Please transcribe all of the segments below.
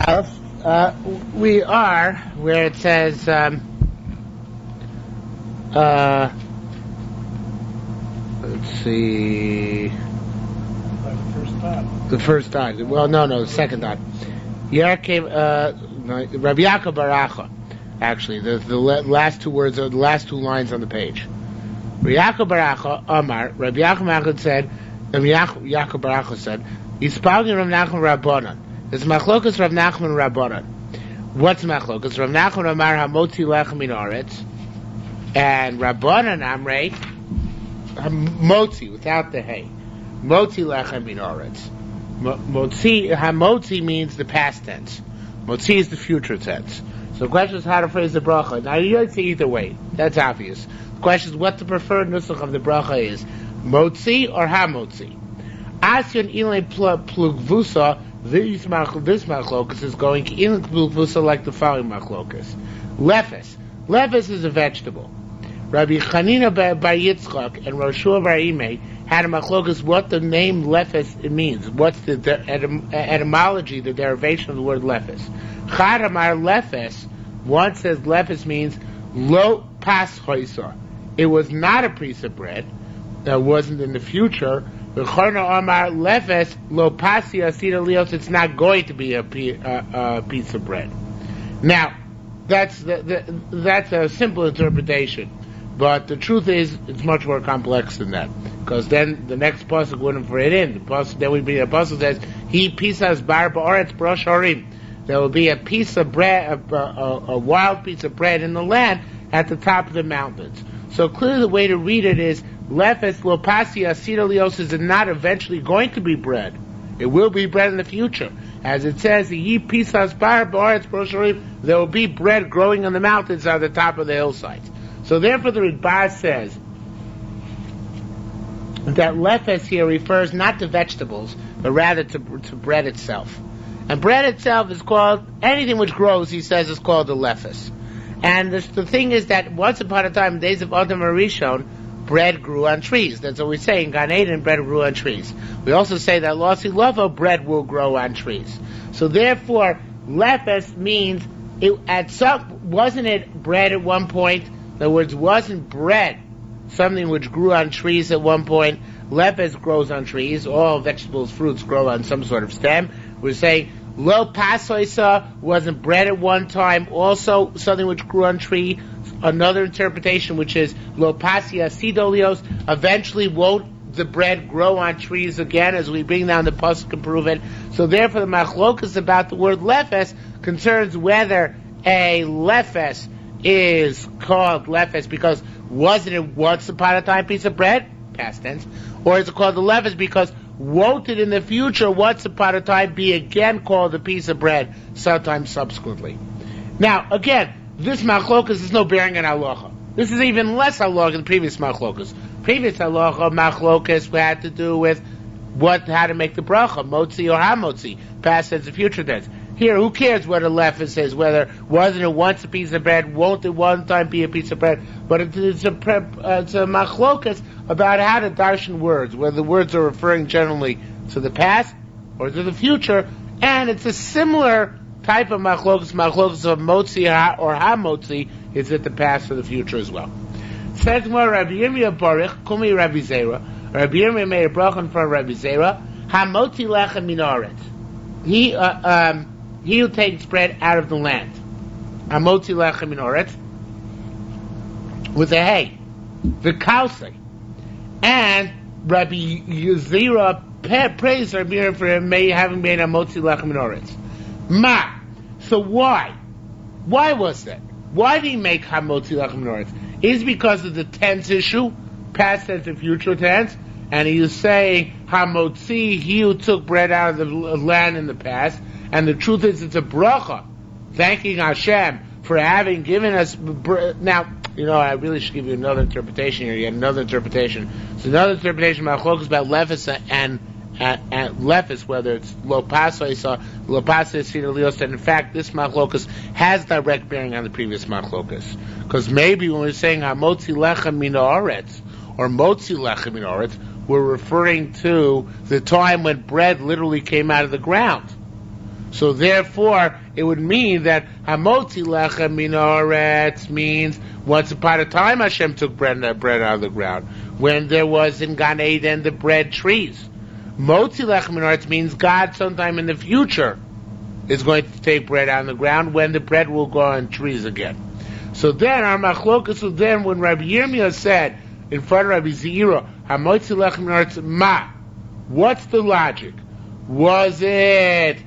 We are where it says let's see, the first time. Well, no, the second time. Rabbi Yaakov Berachos. Actually, the last two words are the last two lines on the page. Rabbi Yaakov Berachos Amar. Rabbi Yaakov said. Rabbi Yaakov Berachos said, "Yispalgin Rav Nachman Rabbanan." There's machlokas Rav Nachman Rabbanan. What's machlokas? Rav Nachman Amar Hamotzi Lechem Min Haaretz, and Rabbanan Amrei Hamotzi without the hay. Motzi Lechem Min Haaretz. Hamotzi means the past tense. Motzi is the future tense. So the question is how to phrase the bracha. Now you don't say either way. That's obvious. The question is what the preferred nusach of the bracha is: Motzi or Hamotzi. Asyan Ilay Plugvusa. This machlokas is going in Plugvusa like the following machlokas. Lefes is a vegetable. Rabbi Chanina bar Yitzchak and Roshua bar Imei had a machlokas what the name lefes means. What's the etymology, the derivation of the word lefes? Chad amar lefes. One says lefes means lo pas hoisa. It was not a piece of bread. That wasn't in the future. It's not going to be a piece of bread. Now, that's a simple interpretation, but the truth is it's much more complex than that. Because then the next pasuk wouldn't fit in. Then we'd be the pasuk says he pisas bar ba'aretz brosh harim. There will be a piece of bread, a wild piece of bread in the land at the top of the mountains. So clearly the way to read it is lefes lopasia sidolios is not eventually going to be bread. It will be bread in the future. As it says, ye pisas bar ba'aretz brosh harim, there will be bread growing on the mountains on the top of the hillsides. So therefore the Ritbaz says that lefes here refers not to vegetables, but rather to bread itself. And bread itself is called, anything which grows, he says, is called a lefes. And the thing is that once upon a time, in the days of Adam Arishon, bread grew on trees. That's what we say in Gan Eden, bread grew on trees. We also say that Losi Lovo, bread will grow on trees. So therefore, lefes means, wasn't it bread at one point? In other words, wasn't bread something which grew on trees at one point? Lefes grows on trees. All vegetables, fruits grow on some sort of stem. We're saying lo pasoisa wasn't bread at one time, also something which grew on tree. Another interpretation which is lo pasia sidolios, eventually won't the bread grow on trees again, as we bring down the pasuk and prove it. So therefore the machlokas about the word lefes concerns whether a lefes is called lefes because wasn't it once upon a time piece of bread, past tense, or is it called the lefes because won't it in the future, once upon a time, be again called a piece of bread sometime subsequently? Now, again, this machlokas is no bearing on halacha. This is even less halacha than previous machlokas. Previous halacha machlokas had to do with how to make the bracha, motzi or hamotzi, past tense and future tense. Here, who cares what a lefes is, whether wasn't it once a piece of bread, won't it one time be a piece of bread, but it's a machlokas about how to darshan words, whether the words are referring generally to the past or to the future, and it's a similar type of machlokas of motzi or hamotzi, is it the past or the future as well. Says more Rabbi Yirmiyah Baruch, Kumi Rabbi Zera, Rabbi Yirmiyah made a bracha for Rabbi Zera, hamotzi lechem min haaretz. He who takes bread out of the land, hamotzi lechem min haaretz, with a hay, the kalsei. And Rabbi Zera praised Rabbi Yirmiyah for him having made a motzi lechem min haaretz. Ma. So why? Why was that? Why did he make hamotzi lechem min haaretz? Is it because of the tense issue, past tense and future tense, and he is saying hamotzi, he who took bread out of the land in the past, and the truth is it's a bracha, thanking Hashem for having given us now. I really should give you another interpretation here. You get another interpretation. So another interpretation about focus about lefes and lefes, whether it's lo pasois or lo pasois sidolios, and in fact this machlokas has direct bearing on the previous machlokas. Because maybe when we're saying hamotzi lechem min haaretz or motzi lechem min haaretz, we're referring to the time when bread literally came out of the ground. So therefore, it would mean that Hamotzi lechem min haaretz means once upon a time Hashem took bread out of the ground. When there was in Gan Eden the bread trees. Motzi lechem min haaretz means God sometime in the future is going to take bread out of the ground when the bread will go on trees again. So then our machlokas was then when Rabbi Yirmiyah said in front of Rabbi Zeira, Hamotzi lechem min haaretz ma? What's the logic? Was it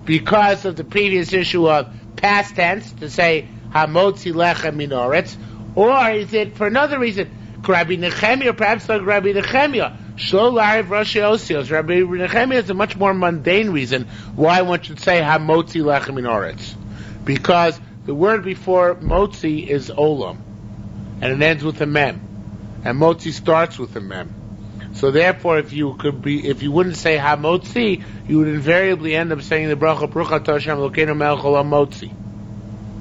because of the previous issue of past tense to say Hamotzi lechem min haaretz, or is it for another reason? Rabbi Nechemiah, perhaps like Rabbi Nechemiah, Shlo la'ariv Rashi Osios. Rabbi Nechemiah is a much more mundane reason why one should say Hamotzi lechem min haaretz, because the word before Motzi is Olam, and it ends with a mem, and Motzi starts with a mem. So therefore, if you wouldn't say Hamotzi, you would invariably end up saying the bracha Baruch Atah Hashem Elokeinu Melech Olam Motzi.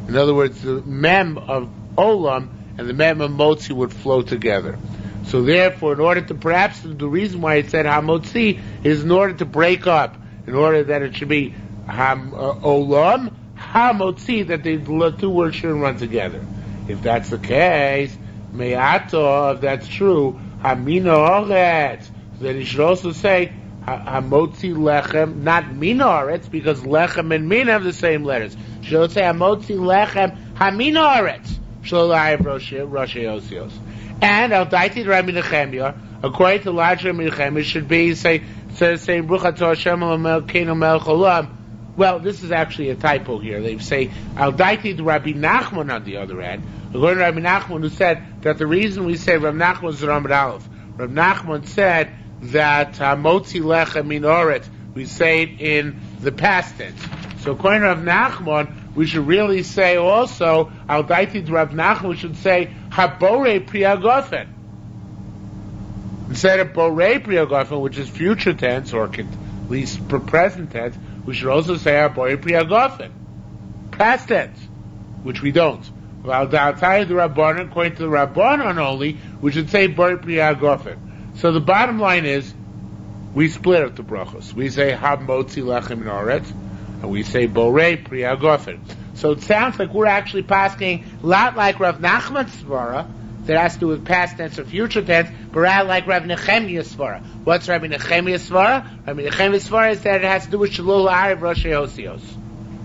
In other words, the mem of Olam and the mem of Motzi would flow together. So therefore, in order to perhaps the reason why it said Hamotzi is in order to break up, in order that it should be Olam Hamotzi, that the two words shouldn't run together. If that's the case, Me'ato, if that's true, Hamina Haaretz, then you should also say Hamotzi Lechem, not Mina Haaretz, because Lechem and Mina have the same letters. You should say Hamotzi Lechem Hamina Haaretz, Shlo la'ariv Rashi Osios. And Al Daiti Rabbi Nechemiah, according to large Rabbi Nechemiah, should be saying Baruch Atah Hashem Elokeinu Melech Olam. Well, this is actually a typo here. They say Al Daiti Rabbi Nachman on the other hand. According to Rabbi Nachman, who said that the reason we say Rabbi Nachman is Ramad Aleph. Rabbi Nachman said that Motzi lechem min haaretz, we say it in the past tense. So according to Rabbi Nachman, we should really say also, Al Daiti to Rabbi Nachman, we should say Habore Priyagofen. Instead of Bore Priyagofen, which is future tense, or at least present tense, we should also say Habore Priyagofen. Past tense, which we don't. Well, the Rabbanon, according to the Rabbanon only, we should say Bore Priyagofen. So the bottom line is, we split up the brachos. We say Hamotzi lechem min haaretz, and we say Borei Priyagofen. So it sounds like we're actually passing a lot like Rav Nachman's svara, that has to do with past tense or future tense, but rather like Rav Nechemiah's svara. What's Rabbi Nechemiah's svara? Rabbi Nechemiah's svara is that it has to do with Shlo la'ariv Rashi Osios,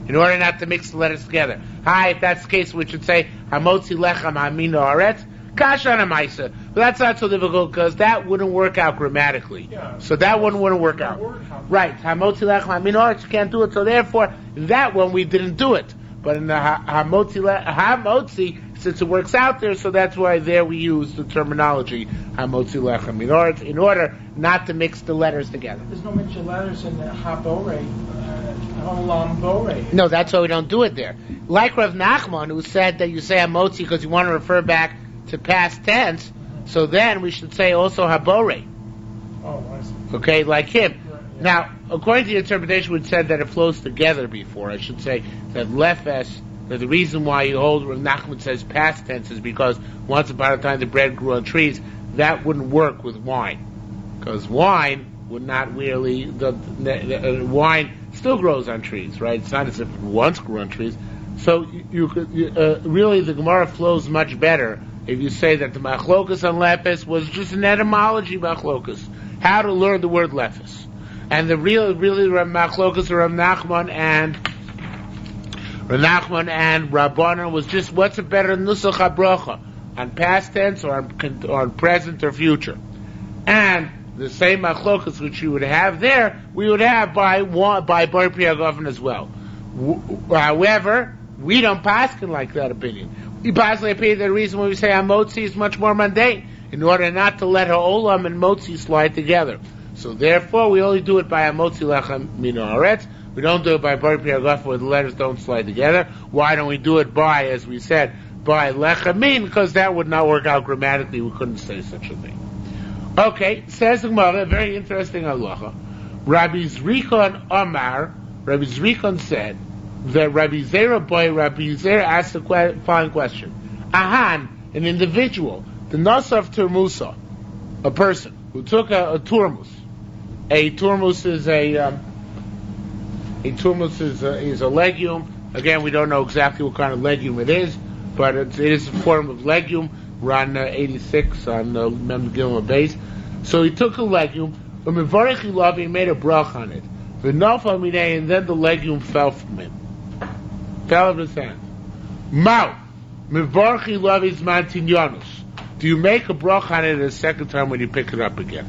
in order not to mix the letters together. If that's the case, we should say Hamotzi lechem hamina haaretz. Kasha and Maisa. But that's not so difficult because that wouldn't work out grammatically. Yeah. So that one wouldn't work out. Right. Hamotzi lechem hamina haaretz, you can't do it. So therefore, that one we didn't do it. But in the Hamotzi, since it works out there, so that's why there we use the terminology Hamotzi lechem min haaretz in order not to mix the letters together. There's no mixture letters in the Habore, Olam Bore. No, that's why we don't do it there. Like Rav Nachman, who said that you say Hamotzi because you want to refer back to past tense, so then we should say also Habore. Oh, I see. Okay, like him. Right, yeah. Now, according to the interpretation, we said that it flows together before. I should say that Lefes, that the reason why you hold Rav Nachman says past tense is because once upon a time the bread grew on trees. That wouldn't work with wine. Because wine would not really, wine still grows on trees, right? It's not as if it once grew on trees. So you could, really the Gemara flows much better if you say that the machlokas on lepis was just an etymology machlokas, how to learn the word lepis, and the really machlokas are Rav Nachman and Rabbanan was just what's a better nusach habracha on past tense or on present or future, and the same machlokas which you would have there, we would have by Bar Priyagofen as well. However, we don't paskin like that opinion. We paskin opinion that the reason why we say Hamotzi is much more mundane, in order not to let Ha'olam and Motzi slide together. So therefore, we only do it by Hamotzi lechem min haaretz. We don't do it by Bar Priyagofen where the letters don't slide together. Why don't we do it by, as we said, by lechem min? Because that would not work out grammatically. We couldn't say such a thing. Okay, says the Gemara, very interesting halacha. Rabbi Zrikon Omar, Rabbi Zrikon said that Rabbi Zera asked the following question. Ahan, an individual, the Nasa of Turmusa, a person who took a turmus. A turmus is A tumus is a legume. Again, we don't know exactly what kind of legume it is, but it is a form of legume. We're on 86 on the Mem Gilma base. So he took a legume, and he made a brach on it. And then the legume fell from him. Fell of his hand. Mau. Do you make a brach on it a second time when you pick it up again?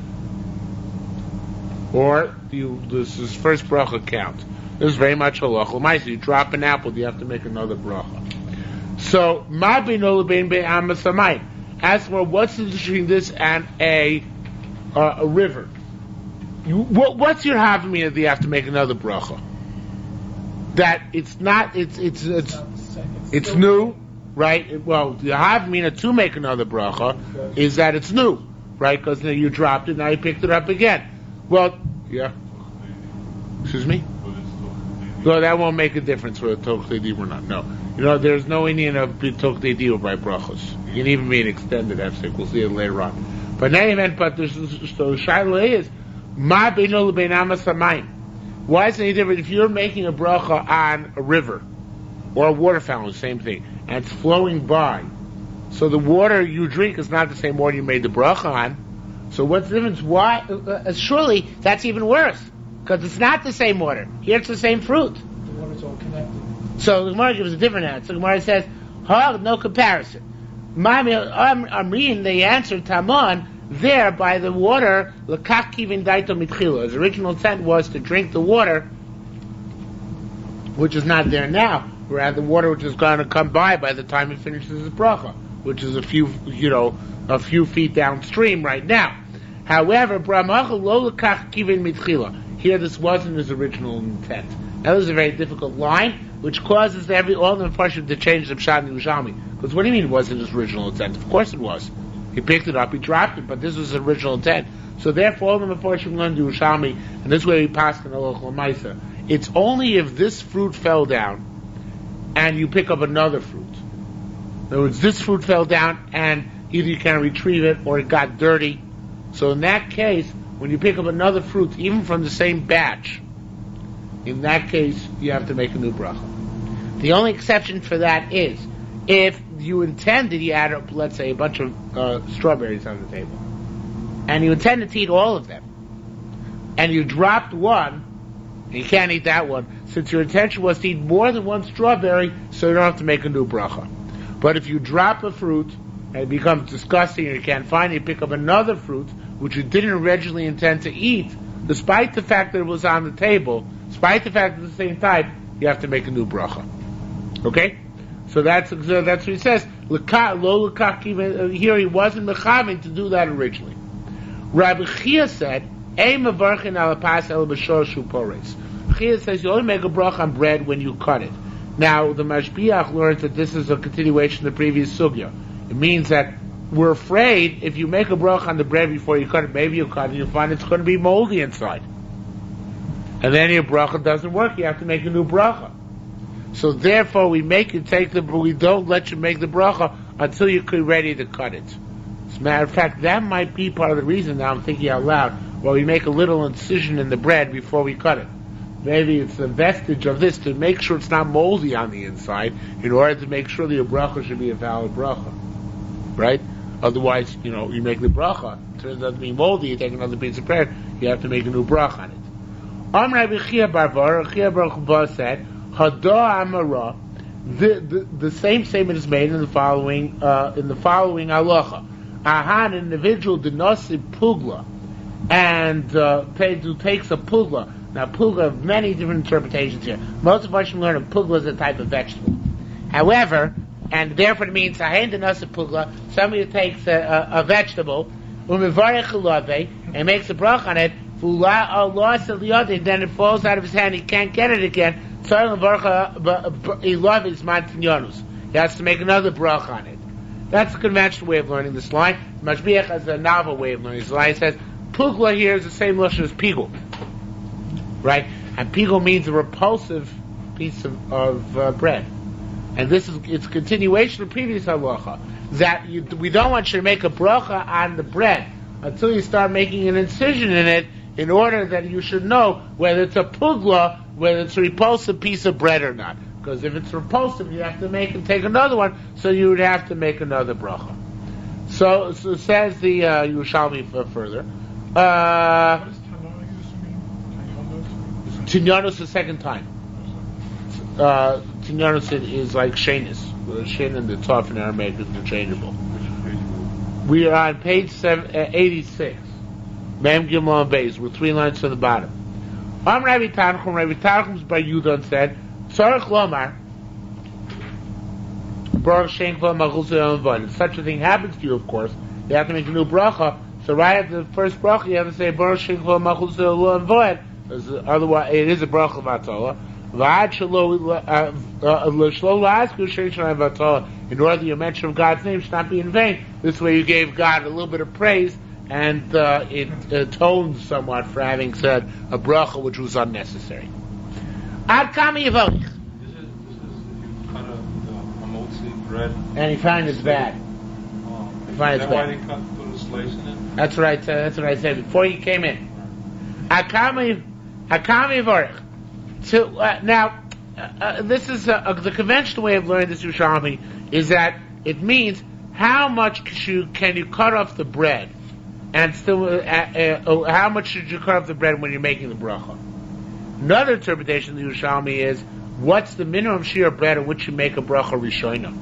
Or this is first bracha count? This is very much halacha l'maisa. You drop an apple, you have to make another bracha. So, as for what's the difference between this and a river? What's your havamina that you have to make another bracha? That it's not, it's new, right? Well, the havamina to make another bracha is that it's new, right? Because now you dropped it, now you picked it up again. Well, yeah. Excuse me? No, that won't make a difference whether Tokhtei Div or not. No. There's no Indian of Tokhtei Div by brachos. You can even be an extended hefsek. We'll see it later on. But now you meant, so Shiloh is, Ma beino lebein amas hamayim. Why is it any different if you're making a bracha on a river or a water fountain, same thing, and it's flowing by? So the water you drink is not the same water you made the bracha on. So what's the difference? Why? Surely that's even worse. Because it's not the same water. Here it's the same fruit. The water's all connected. So the Gemara gives a different answer. The Gemara says, no comparison. I'm reading the answer, Taman, there by the water, l'kach kivin daito mitchila. His original intent was to drink the water, which is not there now. Rather, the water which is going to come by the time he finishes his bracha, which is a few feet downstream right now. However, bramacha lo l'kach kivin mitchila. Here, this wasn't his original intent. That was a very difficult line, which causes all the Mepharshim to change the Pshat in Yerushalmi. Because what do you mean it wasn't his original intent? Of course it was. He picked it up, he dropped it, but this was his original intent. So therefore, all the Mepharshim learned Yerushalmi, and this way we pass in halacha l'maisa. It's only if this fruit fell down, and you pick up another fruit. In other words, this fruit fell down, and either you can't retrieve it, or it got dirty. So in that case, when you pick up another fruit, even from the same batch, in that case, you have to make a new bracha. The only exception for that is if you intended, you add up, let's say, a bunch of strawberries on the table, and you intended to eat all of them, and you dropped one, and you can't eat that one, since your intention was to eat more than one strawberry, so you don't have to make a new bracha. But if you drop a fruit, and it becomes disgusting, and you can't find it, you pick up another fruit, which you didn't originally intend to eat, despite the fact that it was on the table, despite the fact that it's the same type, you have to make a new bracha. Okay? So that's what he says. Here he wasn't mechavin to do that originally. Rabbi Chia said, Ei mevarchin ala pas el b'shor shu pores. Chia says you only make a bracha on bread when you cut it. Now, the Mashbiach learns that this is a continuation of the previous sugya. It means that we're afraid if you make a bracha on the bread before you cut it, maybe you cut it and you find it's going to be moldy inside. And then your bracha doesn't work, you have to make a new bracha. So therefore we don't let you make the bracha until you're ready to cut it. As a matter of fact, that might be part of the reason, now I'm thinking out loud, why we make a little incision in the bread before we cut it. Maybe it's a vestige of this to make sure it's not moldy on the inside, in order to make sure that your bracha should be a valid bracha. Right? Otherwise, you make the bracha, it turns out to be moldy, you take another piece of bread, you have to make a new bracha on it. Rabbi Chia bar Bar said, Hada Amara, the same statement is made in the following halacha. Ahan, an individual denasi pugla, and who takes a pugla. Now, pugla have many different interpretations here. Most of us should learn that pugla is a type of vegetable. However, and therefore it means ahan denasi pugla, somebody who takes a vegetable, and makes a brach on it, then it falls out of his hand, he can't get it again. He has to make another brach on it. That's the conventional way of learning this line. Mashbiach has a novel way of learning this line. It says, Pugla here is the same lashon as pigul. Right? And pigul means a repulsive piece of bread. And it's a continuation of previous halacha. That we don't want you to make a bracha on the bread until you start making an incision in it in order that you should know whether it's a pugla, whether it's a repulsive piece of bread or not. Because if it's repulsive, you have to take another one, so you would have to make another bracha. So says the Yerushalmi further. What does Tanonus mean? Tinyanus the second time. Tinyanus is like Shenis. Shin and the Tov in Aramaic is interchangeable. We are on page 86. Mem Gimel and Beis. We're 3 lines to the bottom. Rabbi Tanchum's Bar Yudon said, Tzarech Lomar, Baruch Shem Kol Malchus V'Yom. If such a thing happens to you, of course, you have to make a new bracha. So right after the first bracha, you have to say Baruch Shem Kol Malchus V'Yom. Otherwise, it is a bracha of Atzola. In order your mention of God's name should not be in vain. This way you gave God a little bit of praise, and it atones somewhat for having said a bracha which was unnecessary. Ad kami yivotich. This is if you cut a hamotzi bread. And he found it's bad. Is Fine, it's that why bad. they put a slice in it? That's right. That's what I said before you came in. Ad kami yivotich. So now, this is the conventional way of learning this Yerushalmi is that it means how much can you cut off the bread, and still how much should you cut off the bread when you're making the bracha? Another interpretation of the Yerushalmi is what's the minimum shiur bread at which you make a bracha rishona?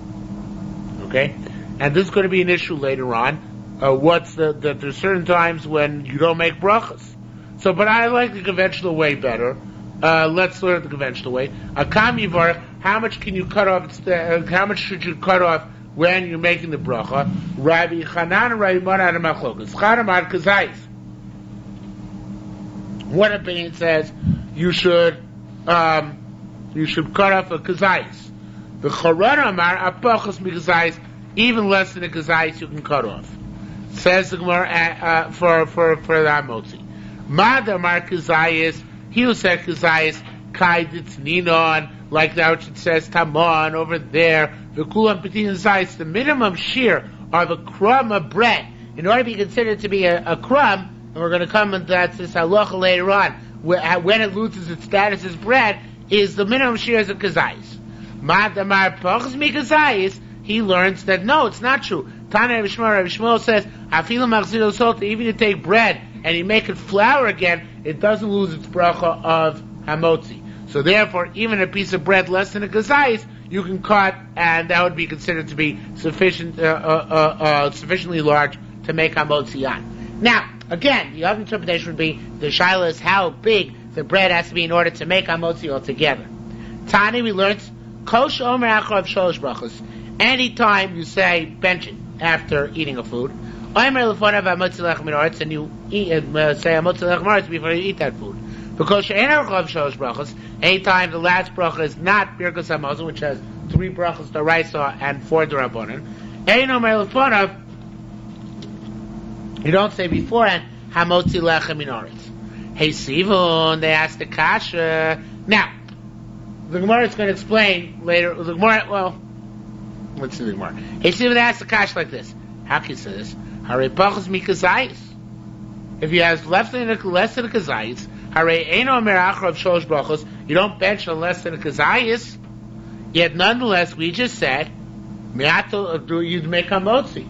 Okay, and this is going to be an issue later on. That there's certain times when you don't make brachas. So, but I like the conventional way better. Let's learn the conventional way. Akam yivarech, how much can you cut off? How much should you cut off when you're making the bracha? Rabbi Chanan and Rabbi Mon had a machlokas. Chanamad kazayis. One opinion says you should cut off a kazayis. The Charan Amar apachos mikazayis, even less than a kazayis you can cut off. Says the Gemara for the Amotzi. Mad Amar kazayis. He who said kazayis kai ditzninon, like that which it says tamon over there. The kulam petin zayis. The minimum shear of a crumb of bread, in order to be considered to be a crumb, and we're going to come into that this halacha later on, when it loses its status as bread, is the minimum shear as a kazayis. Mad amar pachas mi kazayis. He learns that no, it's not true. Tana Rabbi Shmuel says afilu machzir salt. Even if you take bread and you make it flour again, it doesn't lose its bracha of hamotzi. So therefore, even a piece of bread less than a kazayis, you can cut, and that would be considered to be sufficiently large to make hamotzi on. Now, again, the other interpretation would be the shaila is how big the bread has to be in order to make hamotzi altogether. Tani, we learned kosh omer acharav sholosh brachos. Anytime you say bench it after eating a food, and you eat, say hamotzi before you eat that food. Because anytime the last bracha is not birkas hamazon, which has 3 brachas d'oraisa and 4 d'rabbanan, you don't say beforehand hamotzi lechem min aretz. Hey Sivon, they asked the kasha. Now, the Gemara is going to explain later. The Gemara, well, let's see the Gemara. Hey Sivon, they asked the kasha like this. How can you say this? Hare pachas mikazayis. If you have less than a kazayis, hare eino merachar of sholosh brachos, you don't bench on less than a kazayis. Yet nonetheless, we just said, me'ato you'd make hamotzi.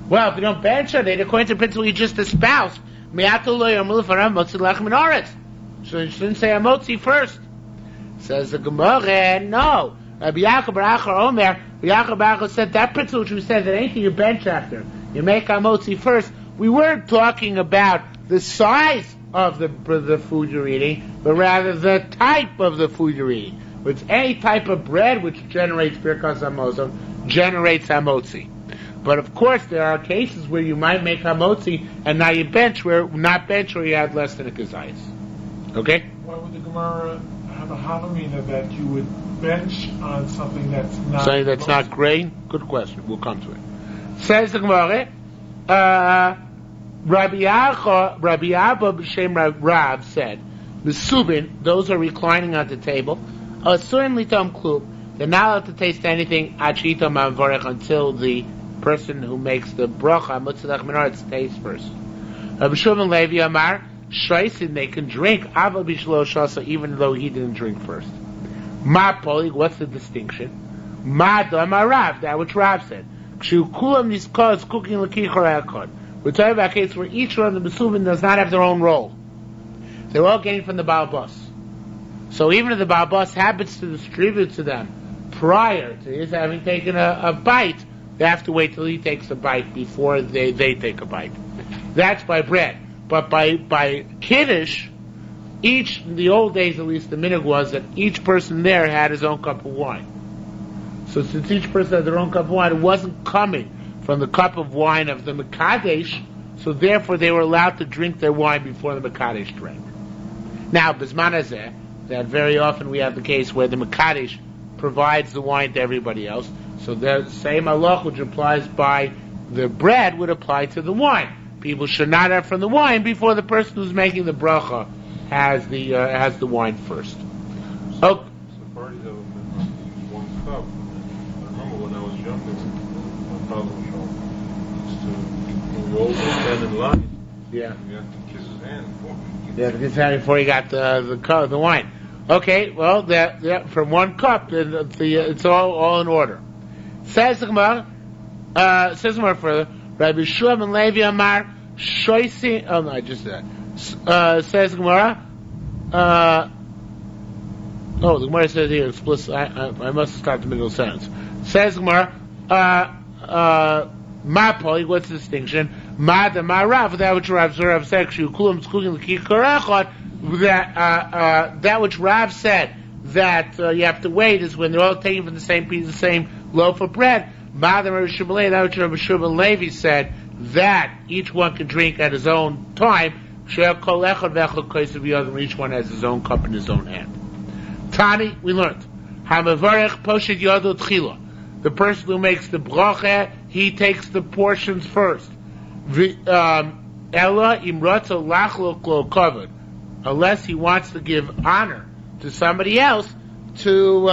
Well, if you don't bench on it, according to the principle you just espoused, me'ato lo yomul l'fanav motzi lechem min aretz. So you shouldn't say hamotzi first. Says the Gemara, no. Rabbi Yaakov bar Achar Omer, Rabbi Yaakov bar Achar said that principle which we said that anything you bench after, you make hamotzi first. We weren't talking about the size of the food you're eating, but rather the type of the food you're eating. With any type of bread which generates birkas hamazon, generates hamotzi. But of course, there are cases where you might make hamotzi and now you bench where you had less than a kazayis. Okay? Why would the Gemara have a havamina that you would bench on something that's not not grain? Good question. We'll come to it. Says the Gemara, Rabbi Abba b'shem Rav said, "Mesubin, those are reclining at the table, certainly tom klub. They're not allowed to taste anything until the person who makes the bracha mitzvah min aretz tastes first." Rabbi Shimon Levi Amar, Shaisin, they can drink Ava Bishlo Shasa, even though he didn't drink first. Ma Poli, what's the distinction? Ma Dama Rav, that which Rav said. Kshu Kulam Niskos cooking Lakichor Akon. We're talking about a case where each one of the Mesuvin does not have their own role. They're all getting from the Baal Bus. So even if the Baal Bus happens to distribute to them prior to his having taken a bite, they have to wait till he takes a bite before they take a bite. That's by bread. But by Kiddush, in the old days at least, the minhag was that each person there had his own cup of wine. So since each person had their own cup of wine, it wasn't coming from the cup of wine of the Mekadesh, so therefore they were allowed to drink their wine before the Mekadesh drank. Now, Bisman Hazeh, that very often we have the case where the Mekadesh provides the wine to everybody else, so the same halach which applies by the bread would apply to the wine. People should not have from the wine before the person who's making the bracha has the wine first. Oh. Parties have one cup. I remember when I was younger, my father was showing. We always stand in line. Yeah. You have to kiss his hand before. Yeah, kiss his hand before he got the wine. Okay, well, from one cup, it's all in order. Says the Gemara further. Rabbi Shua ben Levi Amar Shoisi. Oh no, I just said. Says the Gemara. The Gemara says here explicit. I must start the middle of the sentence. Says the Gemara. Ma poli. What's the distinction? Ma the ma Rav. That which Rav said. Kulam cooking the kikarachot. That which Rav said that you have to wait is when they're all taking from the same piece, the same loaf of bread. That which Rabbi Shimon Levi said that each one can drink at his own time. Each one has his own cup in his own hand. Tani, we learned. The person who makes the bracha, he takes the portions first. Unless he wants to give honor to somebody else, to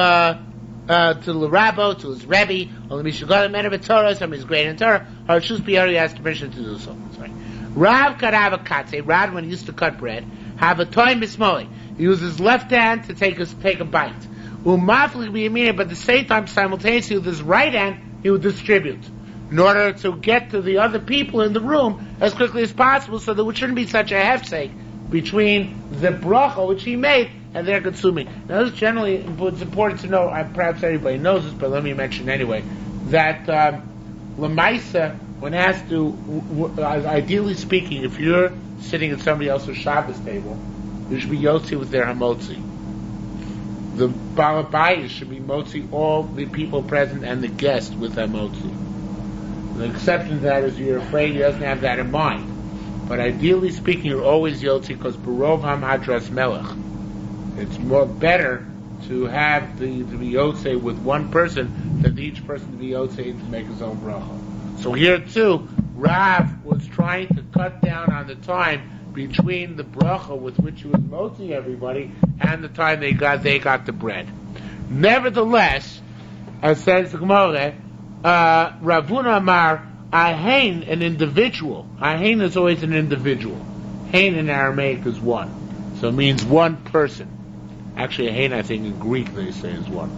the rabbo, to his rebbe, or the mishagolim men of Torah, somebody's great in Torah, or Shus Biyari asked permission to do so. Sorry. Rav could have a katze. Rav, when he used to cut bread, have a toy mismoli. He used his left hand to take a bite. Umaflik biyamina, but at the same time, simultaneously with his right hand, he would distribute in order to get to the other people in the room as quickly as possible, so there shouldn't be such a hefsek between the bracha which he made and they're consuming. Now, this generally, it's important to know, perhaps everybody knows this, but let me mention anyway, that Lamaisa, when asked to, ideally speaking, if you're sitting at somebody else's Shabbos table, you should be yotzi with their hamotzi. The balabayis should be motzi all the people present and the guest with hamotzi. The exception to that is you're afraid he doesn't have that in mind. But ideally speaking, you're always yotzi because barov ham hadras melech. It's more better to have the be yotze with one person than each person to be yotze to make his own bracha. So here too, Rav was trying to cut down on the time between the bracha with which he was motzi everybody and the time they got the bread. Nevertheless, as says the Gemara, Ravuna Amar Ahain, an individual. Ahain is always an individual. Hain in Aramaic is one, so it means one person. Actually, Hain, I think in Greek they say is one.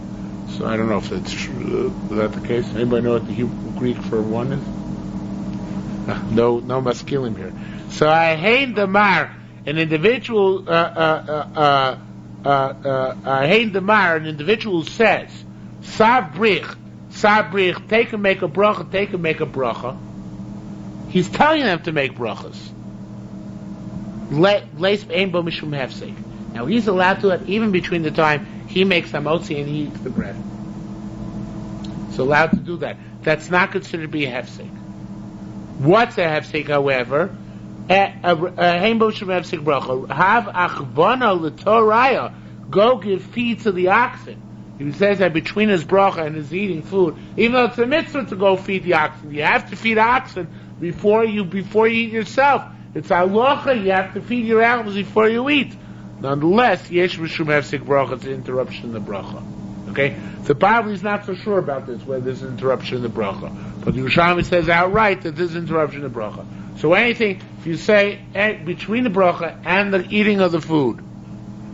So I don't know if that's true. Is that the case? Anybody know what the Hebrew Greek for one is? No maskilim here. So Ahain Damar, an individual. Ahain Damar, an individual says, Sabrich, take and make a bracha. He's telling them to make brachas. Leis ein bo mishum hefsek. Now he's allowed to do it even between the time he makes hamotzi and he eats the bread. So allowed to do that. That's not considered to be a hefsek. What's a hefsek, however? Ein bo mishum hefsek bracha. Have achvana l'toraya. Go give feed to the oxen. He says that between his bracha and his eating food, even though it's a mitzvah to go feed the oxen, you have to feed oxen before you eat yourself. It's halacha, you have to feed your animals before you eat. Nonetheless, yesh mishum hefsek bracha, it's an interruption in the bracha. Okay? The Bible is not so sure about this, whether there's an interruption in the bracha. But the Yerushalmi says outright that there's an interruption in the bracha. So anything, if you say between the bracha and the eating of the food,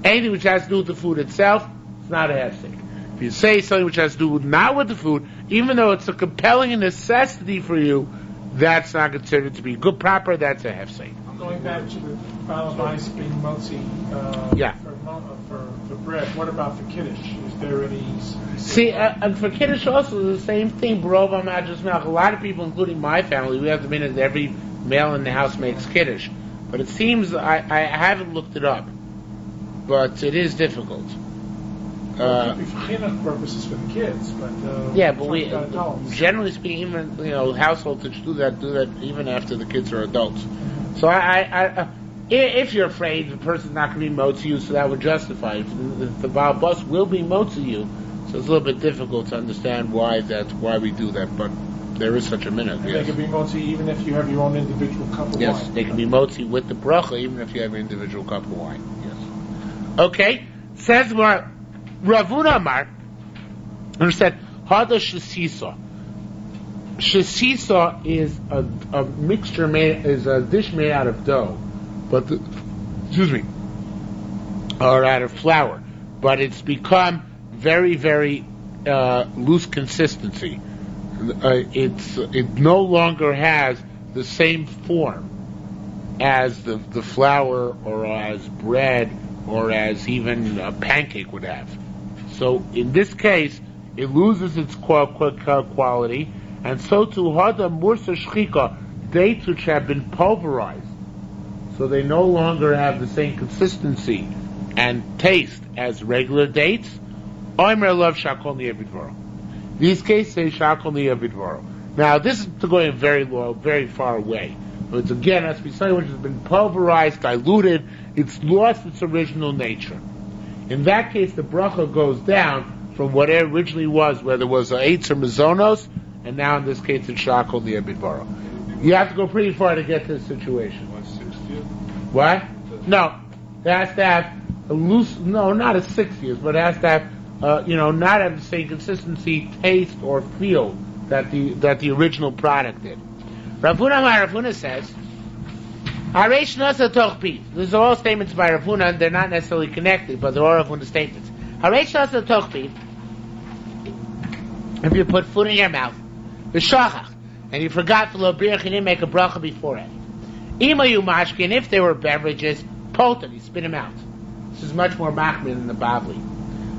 anything which has to do with the food itself, it's not a hefsek. If you say something which has to do not with the food, even though it's a compelling necessity for you, that's not considered to be good proper, that's a hefsek. Going back to the balabais being motzi for bread, what about for kiddush? Is there any... See, and for kiddush also the same thing, Barov Amajus Melch. A lot of people, including my family, we have the minute that every male in the house makes kiddush. But it seems, I haven't looked it up, but it is difficult. It could be for chinuch purposes for the kids, but but we generally speaking, even households that do that even after the kids are adults. So I if you're afraid the person's not going to be motzi you, so that would justify it. If the Baal Bus will be motzi you, so it's a little bit difficult to understand why we do that, but there is such a minute. Yes. They can be motzi even if you have your own individual cup of wine. Yes, they can be motzi with the bracha even if you have your individual cup of wine. Yes. Okay, says more. Ravuna Amar understand Hada Shesisa. Shesisa is a mixture is a dish made out of dough, but or out of flour, but it's become very, very loose consistency. It no longer has the same form as the flour or as bread or as even a pancake would have. So in this case, it loses its quality, and so too hada mursa shchika, dates which have been pulverized, so they no longer have the same consistency and taste as regular dates. Omer love shakol niyavidvaro. These cases say shakol niyavidvaro. Now this is going very low, very far away. But it's again has to be something which has been pulverized, diluted. It's lost its original nature. In that case, the bracha goes down from what it originally was, whether it was eitz or mezonos, and now in this case it's shakol niyavidvaro. You have to go pretty far to get to this situation. 1/60th? What? No, it has to have a loose. No, not a 60th, but it has to have, not have the same consistency, taste, or feel that the original product did. Ravuna says, Haresh Nasa Tochpi. These are all statements by Ravuna, and they're not necessarily connected, but they're all Ravuna statements. Haresh Nasa Tochpi. If you put food in your mouth, v'shachach, and you forgot to lo birch, you didn't make a bracha before it. Ima yu mashkin, if there were beverages, polten, you spit them out. This is much more machmir than the Bavli.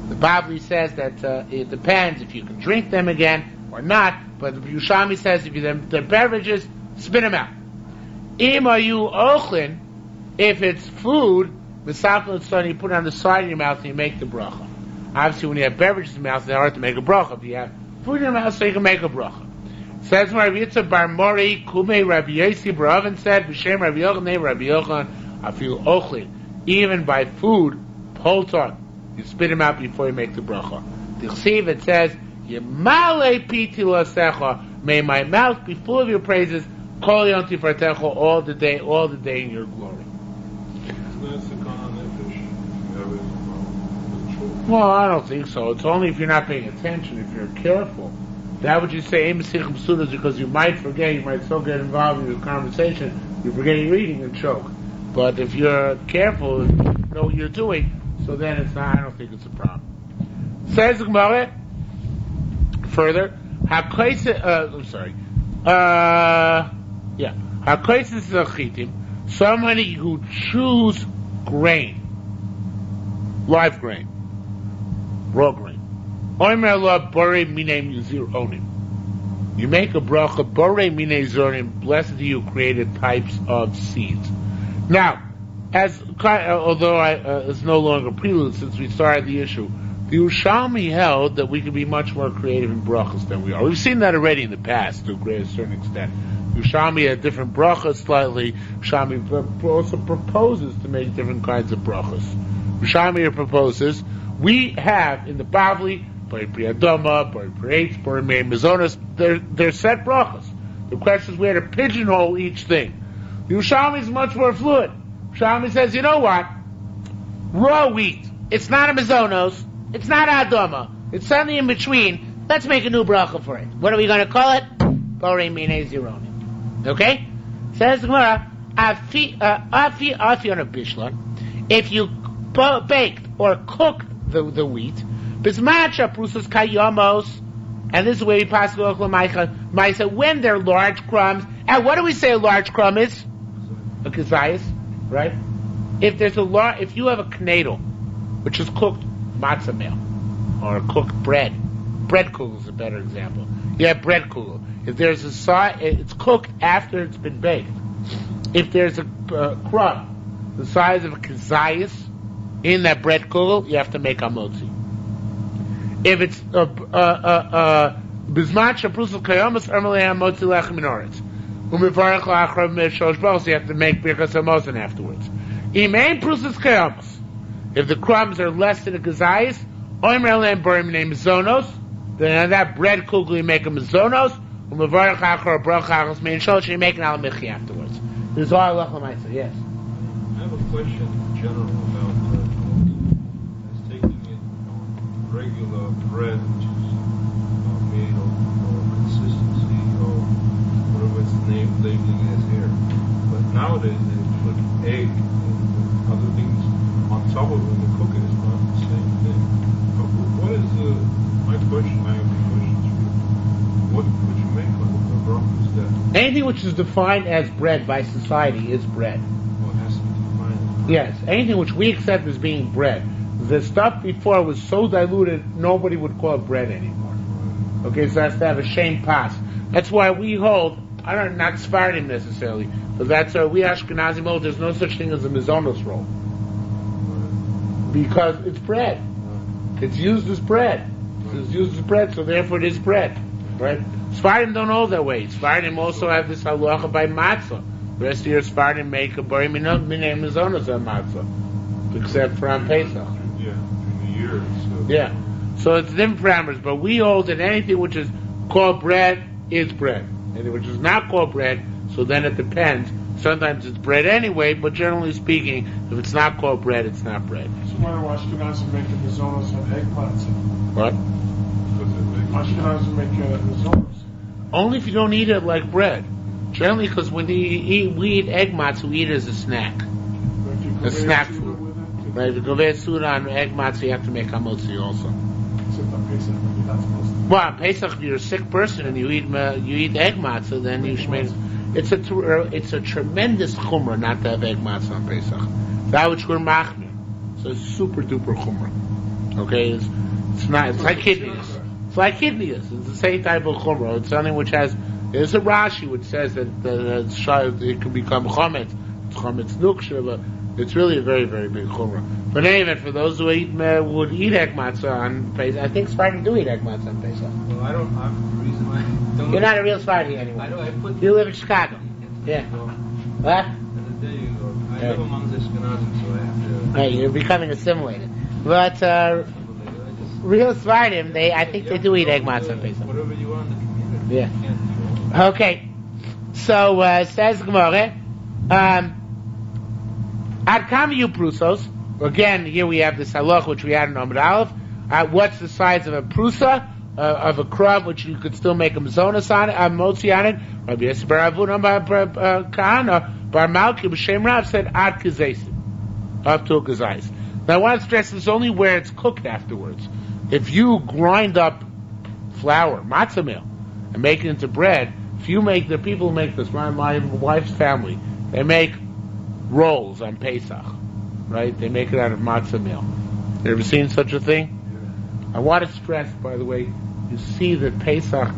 The Bavli says that it depends if you can drink them again or not, but the Yerushalmi says if they're beverages, spit them out. Ima yu ochlin, if it's food, v'sakol tzon, you put it on the side of your mouth and you make the bracha. Obviously, when you have beverages in your mouth, it's hard to make a bracha. If you have food in your mouth, so you can make a bracha. Says Rabbi Yitzchak Bar Mori, Kumei Rabbi Yosi Baravin said, B'Shem Rabbi Yochanan, Rabbi Yochanan, Afilu Ochlin, even by food, polton, you spit them out before you make the bracha. The Chsiv, it says, Yemale piti lasecha, may my mouth be full of your praises, kol yom tifartecha, all the day in your glory. Well, I don't think so. It's only if you're not paying attention, if you're careful. That would you say, because you might forget, you might so get involved in the conversation, you forget you're eating and choke. But if you're careful and you know what you're doing, so then it's not, I don't think it's a problem. Says the Gemara, further, somebody who chews grain, live grain, raw grain. You make a bracha, borei minei zorim, blessed are you created types of seeds. Now, although it's no longer prelude since we started the issue, the Yerushalmi held that we could be much more creative in brachas than we are. We've seen that already in the past to a certain extent. Yerushalmi had different brachas slightly. Yerushalmi also proposes to make different kinds of brachas. Yerushalmi proposes, we have in the Bavli, by Priyadoma, by Preitz, by Mezonas, they're set brachas. The question is where to pigeonhole each thing. Yerushalmi is much more fluid. Yerushalmi says, you know what? Raw wheat. It's not a Mezonos. It's not Adoma. It's something in between. Let's make a new bracha for it. What are we going to call it? Borei Minei Zironim. Okay? Says Gemara, afi on a bishlan, if you baked or cooked the wheat, bismacha prusas kayamos, and this is where we pass the Maisa, when they're large crumbs, and what do we say a large crumb is? A kazayas, right? If you have a knedel, which is cooked matzah meal, or cooked bread kugel is a better example. You have bread kugel. If there's a size, it's cooked after it's been baked. If there's a crumb the size of a kazayas in that bread kugel, you have to make a motzi. If it's bismat shaprusel kayomas ermelei motzi lechem minoritz, umivarach lachrav mishosh bros, you have to make birkas hamosin afterwards. Imein prusas kayomas. If the crumbs are less than a kazayas, oimer elem borim name zonos, then on that bread kugel you make a mazonos, umivarach lachrav brachachos mishosh, you make an alamichi afterwards. This is all halacha ma'aseh. Yes. I have a question in general about taking it regular bread, which is made of consistency or whatever its name labeling is here. But nowadays they put egg and other things on top of it when they cook it. It's not the same thing. But what is my question? I have a question to you. What would you make on the brachos that? Anything which is defined as bread by society is bread. Well, it has to be defined. Yes, anything which we accept as being bread. The stuff before was so diluted, nobody would call it bread anymore. Okay, so it has to have a shame pass. That's why we hold, not Sephardim necessarily, but that's we Ashkenazim hold, there's no such thing as a mizonos roll. Because it's bread. It's used as bread. It's used as bread, so therefore it is bread. Right? Sephardim don't hold that way. Sephardim also have this halacha by matzah. The rest of your Sephardim make a bari minei mizonos on matzah, except for on Pesach. Yeah, in the years. Yeah. So it's different parameters, but we hold that anything which is called bread is bread. Anything which is not called bread, so then it depends. Sometimes it's bread anyway, but generally speaking, if it's not called bread, it's not bread. So why do Ashkenazim make the mizonos on eggplants? What? Ashkenazim make mizonos. Only if you don't eat it like bread. Generally, because when we eat egg matzah, we eat it as a snack. A snack food. Right? If you go very soon on egg matzah, you have to make hamotzi also. Well, on Pesach, if you're a sick person and you eat egg matzah, then you should make. It's a tremendous chumrah not to have egg matzah on Pesach. That which we're machmir. So it's super duper chumrah. Okay, it's like kidneys. It's like kidneys. It's the same type of chumrah. It's something which has. There's a Rashi which says that it can become chometz. It's chometz nuksha, but it's really a very, very big chumrah. But anyway, for those who would eat egg matzah on Pesach, I think Sephardim do eat egg matzah on Pesach. Well, I don't. I'm the reason why. You're not a real Sephardi anymore. You live in Chicago. Yeah. What? There you go. I live among the Ashkenazim, so I have to. Right, you're becoming assimilated. But real Sephardim, I think they do eat egg matzah on Pesach. Whatever you want in the community. Yeah. Okay. So says Gemara, Ad kamiyu prusos. Again, here we have this halach which we had in Amud Aleph. What's the size of a prusa? Of a crumb, which you could still make a mazonas on it, a motzi on it. Rabbi Yosef bar Avuna bar Kahana bar Malki b'Shem Rav said ad kazaysim, up to a kazayis. Now I want to stress this only where it's cooked afterwards. If you grind up flour, matzah meal, and make it into bread, the people who make this, my wife's family, they make rolls on Pesach, right? They make it out of matzah meal. You ever seen such a thing? I want to stress, by the way, you see that Pesach,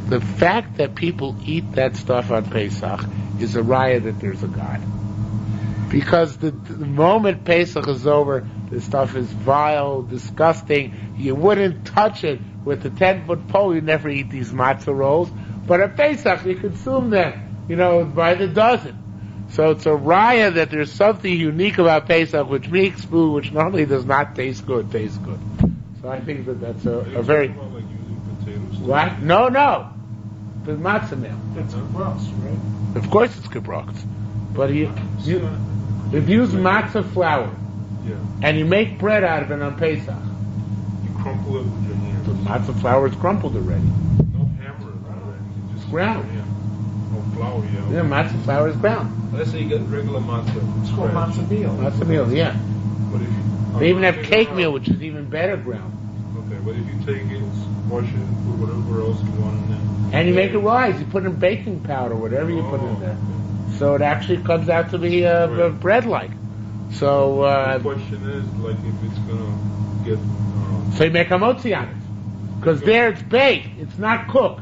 the fact that people eat that stuff on Pesach is a raya that there's a God. Because the moment Pesach is over, this stuff is vile, disgusting. You wouldn't touch it with a 10-foot pole. You'd never eat these matzah rolls. But at Pesach, you consume them, by the dozen. So it's a raya that there's something unique about Pesach which makes food which normally does not taste good. So I think that's a very... Like using potatoes. What? No. The matzah meal. It's gross, right? Of course it's gebrocht. But if you use matzah flour and you make bread out of it on Pesach, You crumple it with your hands. the matzah flour is crumpled already. No hammer or anything. Just Ground. Yeah. flour, yeah. Yeah, matzah flour is ground. Let's say you get regular matzah. It's called matzah meal. Matzah meal, yeah. But if you, They even have take it cake out. meal, which is even better ground. Okay, but if you take it, wash it, put whatever else you want in there. And you make it rise. You put in baking powder, whatever you put in there. Okay. So it actually comes out to be Right. bread-like. So The question is, like, if it's gonna get. so you make a motzi on it. Because there it's baked. It's not cooked.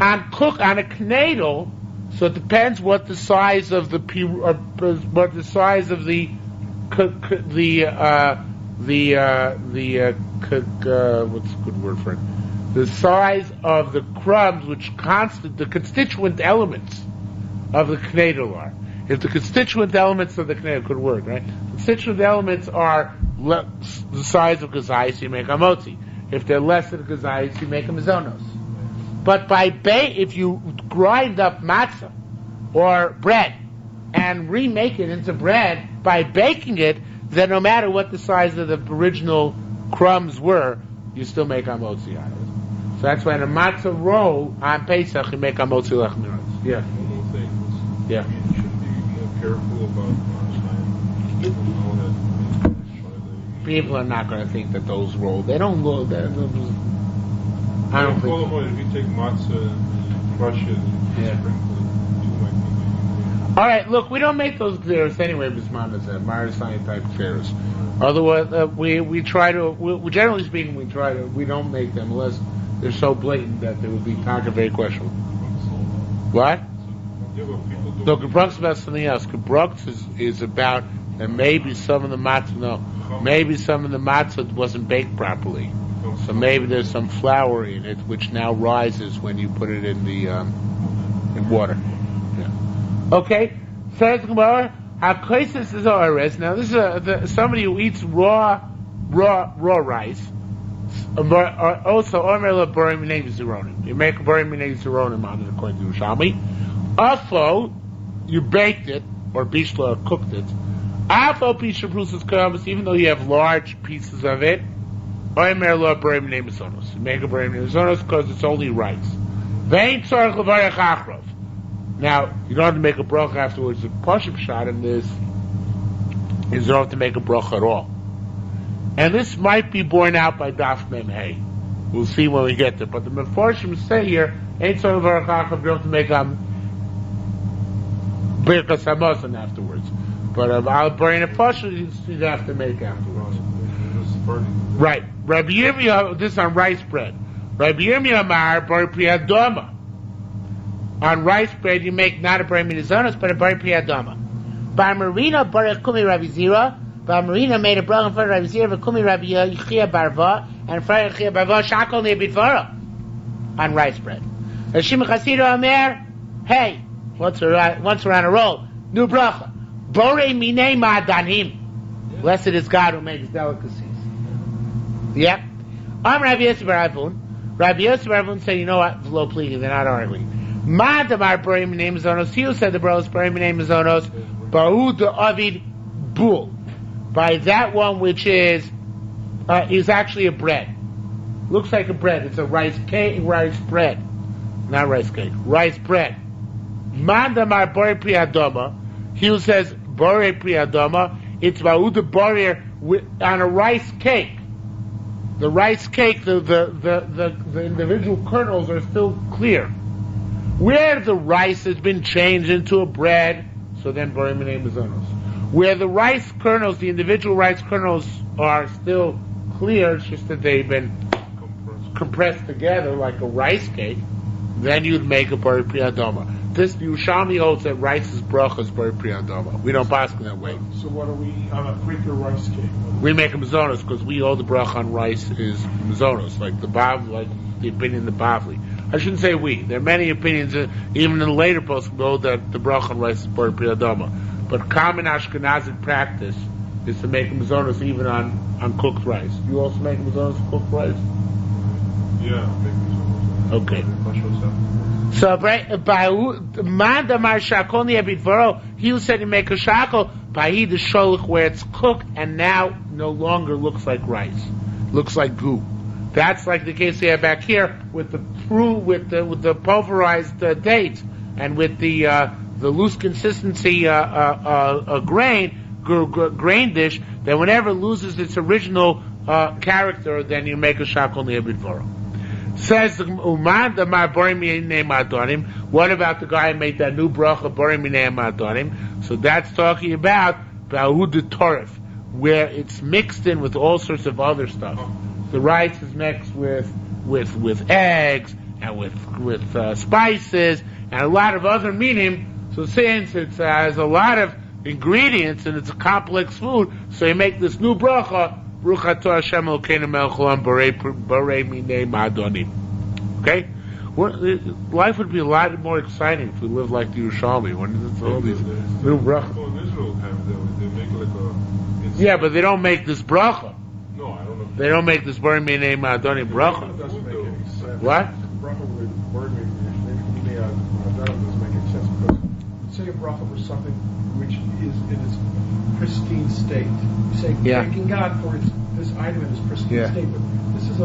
On a knedel, so it depends what the size of the what the size of the what's a good word for it? The size of the crumbs, which the constituent elements of the knedel are. If the constituent elements of the knedel, good word, right? Constituent elements are the size of gazais, you make a motzi. If they're less than gazais, you make a mizonos. But if you grind up matzah or bread and remake it into bread by baking it, then no matter what the size of the original crumbs were, you still make a motzi out of it. So that's why in a matzah roll on Pesach you make a motzi lechmiros. Yeah. One more thing. Yeah. You should be careful about people know that. People are not going to think that those roll. They don't go. I don't think. If you take matzah and crush it, Yeah. sprinkle it, you might be. All right, look, we don't make those clears anyway, Bisman said, Marisani type clears. Otherwise, we try to. Generally speaking, we don't make them unless they're so blatant that they would be very questionable. What? Yeah, but people do. No, Gebruk's about something else. Gebruk's is about, and maybe some of the matzah. No, maybe some of the matzah wasn't baked properly. So maybe there's some flour in it, which now rises when you put it in the in water. Yeah. Okay. Says Gemara, "Hakoises is ores." Now this is somebody who eats raw rice. Also, Omer la Borim Minei Zeronim. You make a Borim Minei Zeronim on it according to Yerushalmi. Also, you baked it or bishla or cooked it. Afo pisha brusis karamas, even though you have large pieces of it. Omer la Borim Minei Mizonos. You make a Borim Minei Mizonos because it's only rice. Vein tzarich levarech achrov. Now, you don't have to make a bracha afterwards. The Pashup shot in this is you don't have to make a bracha at all. And this might be borne out by Daf Mem Hey. We'll see when we get there. But the Mefarshim say here, ain't so levarech achrov, you don't have to make Birkas Hamazon afterwards. But I'll burn a Pashup, you have to make afterwards. Right. Rabbi Yirmiyah, this is on rice bread. Rabbi Yirmiyah Amar, Bar Priyadoma. On rice bread, you make not a Bar Minizonos, but a Bar Priyadoma. Bar Marina, Bar Kumi Rabbi Zira. Bar Marina made a bracha in front of Rabbi Zira, Kumi Rabbi Yechia Barva, and in front of Yechia Barva, Shakol Nebidvara. On rice bread. Hashim Chasido Amer, hey, once we're on a roll, new bracha. Bore Minei Ma'adanim. Blessed is God who makes delicacies. Yep. I'm Rabbi Yosef Bar Avun. Rabbi Yosef Bar Avun said, you know what? Low pleading, they're not arguing. Ma damar Borim Minei Mizonos. He who said the bros Borim Minei Mizonos. Bahu de Avid Bul. By that one which is actually a bread. Looks like a bread. It's a rice cake, rice bread. Not rice cake. Rice bread. Ma damar Borim Priyadoma. He who says Borim Priyadoma. It's Bahu de Borir on a rice cake. The rice cake, the individual kernels are still clear. Where the rice has been changed into a bread, so then Borim Minei Mizonos. Where the rice kernels, the individual rice kernels are still clear, it's just that they've been compressed together like a rice cake, then you'd make a Borim Priyadoma. This Yerushalmi holds that rice is brachas Borim Priyadoma. We don't pass in that way. So what are we on a Quaker rice cake? We make a mizonos because we hold the bracha on rice is mizonos, like the opinion of the Bavli. I shouldn't say we. There are many opinions, even in the later post, hold that the bracha on rice is Borim Priyadoma. But common Ashkenazic practice is to make a mizonos even on cooked rice. You also make a mizonos on cooked rice? Yeah, make Okay. So, he who said you make a shackle, by the sholach where it's cooked and now no longer looks like rice, looks like goo. That's like the case we have back here with the fruit, with the pulverized dates. and with the loose consistency grain dish, then whenever it loses its original character, then you make a shakol ne'abidvoro. Says Uman the Borim Minei Madonim. What about the guy who made that new bracha Borim Minei Madonim? So that's talking about Ba'ud Torif, where it's mixed in with all sorts of other stuff. The rice is mixed with eggs and with spices and a lot of other meaning. So since it has a lot of ingredients and it's a complex food, so you make this new bracha. Okay? Life would be a lot more exciting if we lived like the Yerushalmi, when it's all these new brachas. Oh, in Israel, they make like a... Yeah, but they don't make this bracha. No, I don't know. They don't make this Borei Minei Ma'adonim bracha. It doesn't make any sense. What? Bracha with Borei Minei Ma'adonim doesn't make any sense, because say a bracha for something which is in its pristine state. You say thanking God for this item in its pristine state, but this is a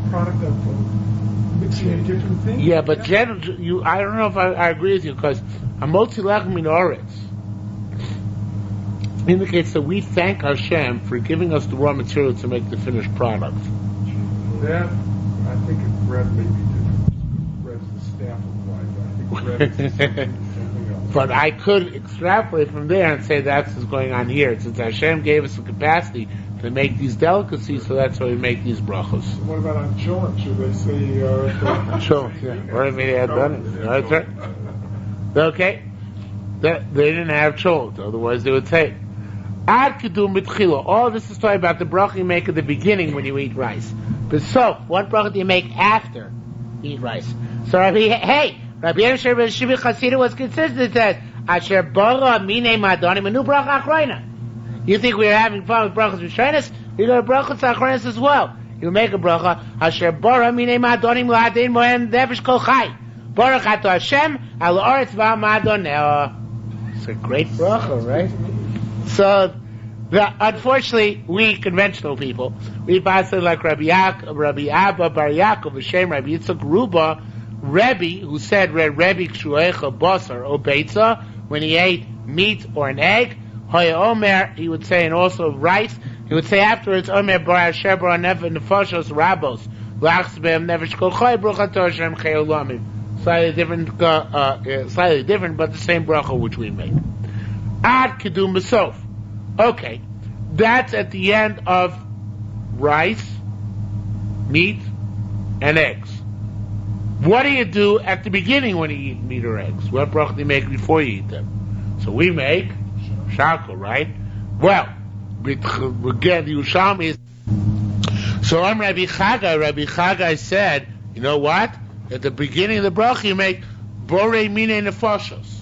product of mixing in different things. Yeah, but generally, I don't know if I agree with you, because Amotzi Lechem Min Haaretz indicates that we thank Hashem for giving us the raw material to make the finished product. That, I think bread may be different. Bread's the staff of life. I think bread is something else. But I could extrapolate from there and say that's what's going on here. Since Hashem gave us the capacity to make these delicacies, so that's why we make these brachos. So what about on cholent? Should they say... Cholent, yeah. Or maybe they had done it. That's right. Okay. They didn't have cholent, otherwise they would say. Ad kedum b'tchila. All this is talking about the bracha you make at the beginning when you eat rice. But so, what bracha do you make after you eat rice? So Rabbi Yerushalmi Berachos Chassidus was consistent. It says, Asher bara minei madonim, a new bracha achroina. You think we're having fun with brachas rishonos? You go to brachas achronos as well. You make a bracha, Asher bara minei madonim la'adein mohen nefesh kol chai. Baruch ato Hashem al ha'aretz v'ha'madoneh. It's a great bracha, right? So, unfortunately, we conventional people, we pass it like Rabbi Abba Bar Yaakov, Hashem, Rabbi Yitzchak Ruba, Rebbe, who said, Rebbe kshuecha basar o beitza, when he ate meat or an egg, Hoya Omer, he would say, and also rice, he would say afterwards, Omer bar asher bar nefashos rabos, lachs be'em nefesh kol choy, bruchato Hashem cheyolamim. Slightly different, but the same bracha which we make. Ad kedum b'sof. Okay, that's at the end of rice, meat, and eggs. What do you do at the beginning when you eat meat or eggs? What bracha do you make before you eat them? So we make shakol, right? Well, we get the Yerushalmi. So I'm Rabbi Chagai. Rabbi Chagai said, you know what? At the beginning of the bracha, you make borei minei nefashos.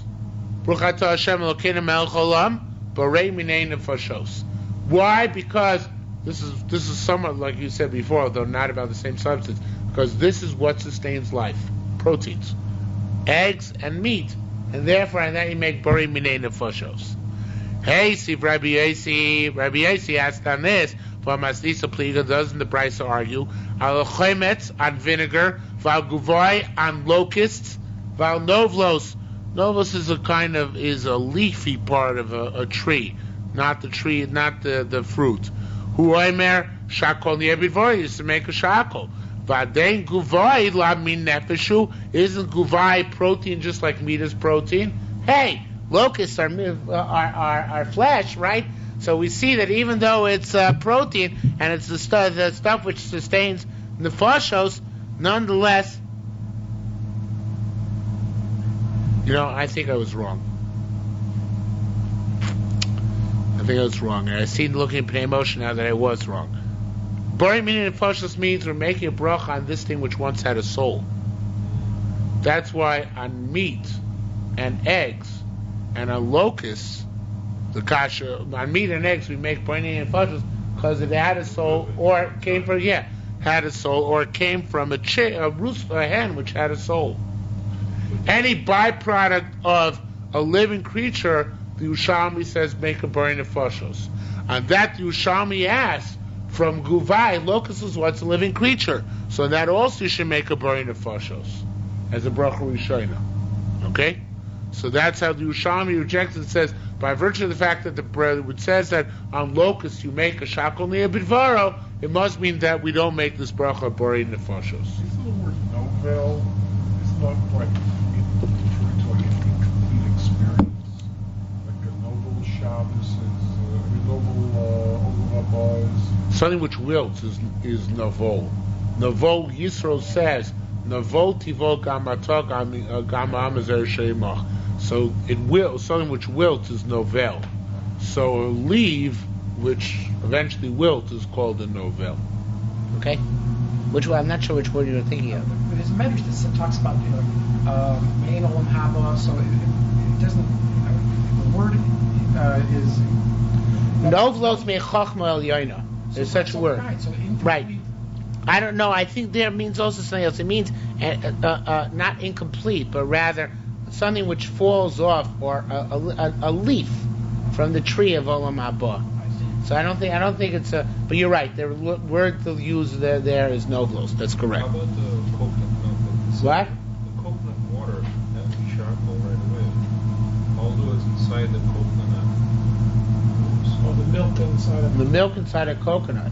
Bruchato Hashem Elokeinu melech olam, borei minei nefashos. Why? Because this is somewhat like you said before, though not about the same substance. Because this is what sustains life: proteins, eggs, and meat, and therefore, and then you make borei minei nefashos. Hey, see, Rabbi Yossi asked on this. Doesn't the Brisa argue? Al chometz on vinegar, val guvoi on locusts, val novlos. Novlos is a leafy part of a tree, not the fruit. Huomer shakol ne'abidvoro used to make a shakol. Vadein guvoi la min nefeshu. Isn't guvai protein just like meat is protein? Hey, locusts are flesh, right? So we see that even though it's protein and it's the stuff which sustains nefashos, nonetheless, I think I was wrong. And I see looking at Pnei Moshe now that I was wrong. Borei minei nefashos means we're making a bracha on this thing which once had a soul. That's why on meat and eggs and on locusts, the kasha on meat and eggs we make borei minei nefashos because it had a soul, or it came from had a soul, or it came from a hen which had a soul. Any byproduct of a living creature, the Yerushalmi says make a borei nefashos. And that the Yerushalmi asks from guvai, locust is what's a living creature, so that also you should make a borei nefashos as a bracha rishona. Okay? So that's how the Yerushalmi rejects it. Says, by virtue of the fact that the bread, which says that on locusts you make a shakol nia bidvaro, it must mean that we don't make this bracha borei nefashos. Isn't the word novel, it's not like referring to like an incomplete experience? Like a novel Shabbos is, novel Olam is. Something which wilts is novol. Novol, Yisro says, novol tivol gamatok gamam ezer sheimach. So it will, something which wilts is novel. So a leaf which eventually wilts is called a novel. Okay. Which one? I'm not sure which word you were thinking of. There's a medrash that talks about main olam haba, so it doesn't. The word is Novlos me chachma el yoina. There's such a word. Right. I don't know. I think there means also something else. It means not incomplete, but rather something which falls off, or a leaf from the tree of Olam Haba. So I don't think it's a. But you're right. The word to use there is novlos. That's correct. How about the coconut milk? What? The coconut water, that's charcoal right away. Although it's inside the coconut. Oh, the milk inside of The milk inside a coconut.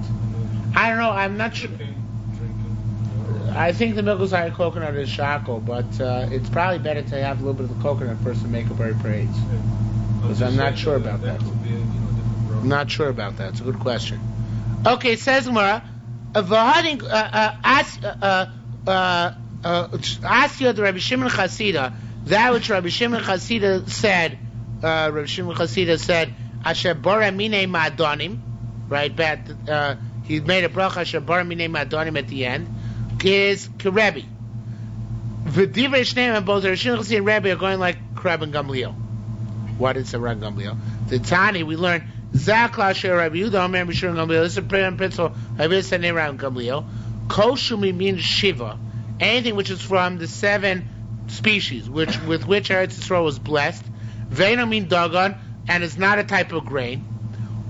I don't know. I'm not sure. Drinking. I think the milk inside a coconut is shakol, but it's probably better to have a little bit of the coconut first to make a berry praise. Because I'm not sure about that. Would be, different I'm not sure about that. It's a good question. Okay, says Gemara, Asya the Rabbi Shimon Chasida, that which Rabbi Shimon Chasida said, Asher bara minei ma'adonim, right? He made a bracha Asher bara minei ma'adonim at the end. Is Kerebi. V'divrei shneim, and both Rabbi Shimon Chasida and Rebbe are going like Reb and Gamliel. What is a Reb Gamliel? The Tani, we learn Zakla Asher Rabbi Yehuda Omer Rabbi Shimon Gamliel. This is a principle. Rabbi Yehuda said Reb Gamliel. Kol shumi means shiva. Anything which is from the 7 species with which Eretz Yisrael was blessed. Veino mean dagon, and it's not a type of grain.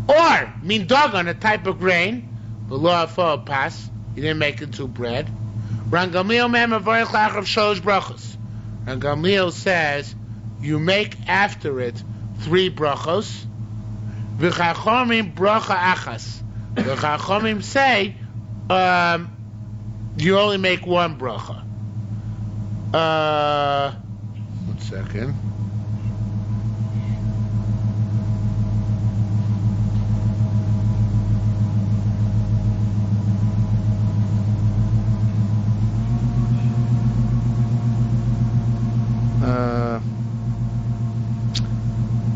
Or mean dagon, a type of grain. The law of pass. You didn't make it into bread. Ran Gamliel mem avarich lachrav shalosh brachos. And Gamliel says you make after it 3 brachos. V'chachomim bracha achas. The chachomim say you only make 1 bracha. 1 second.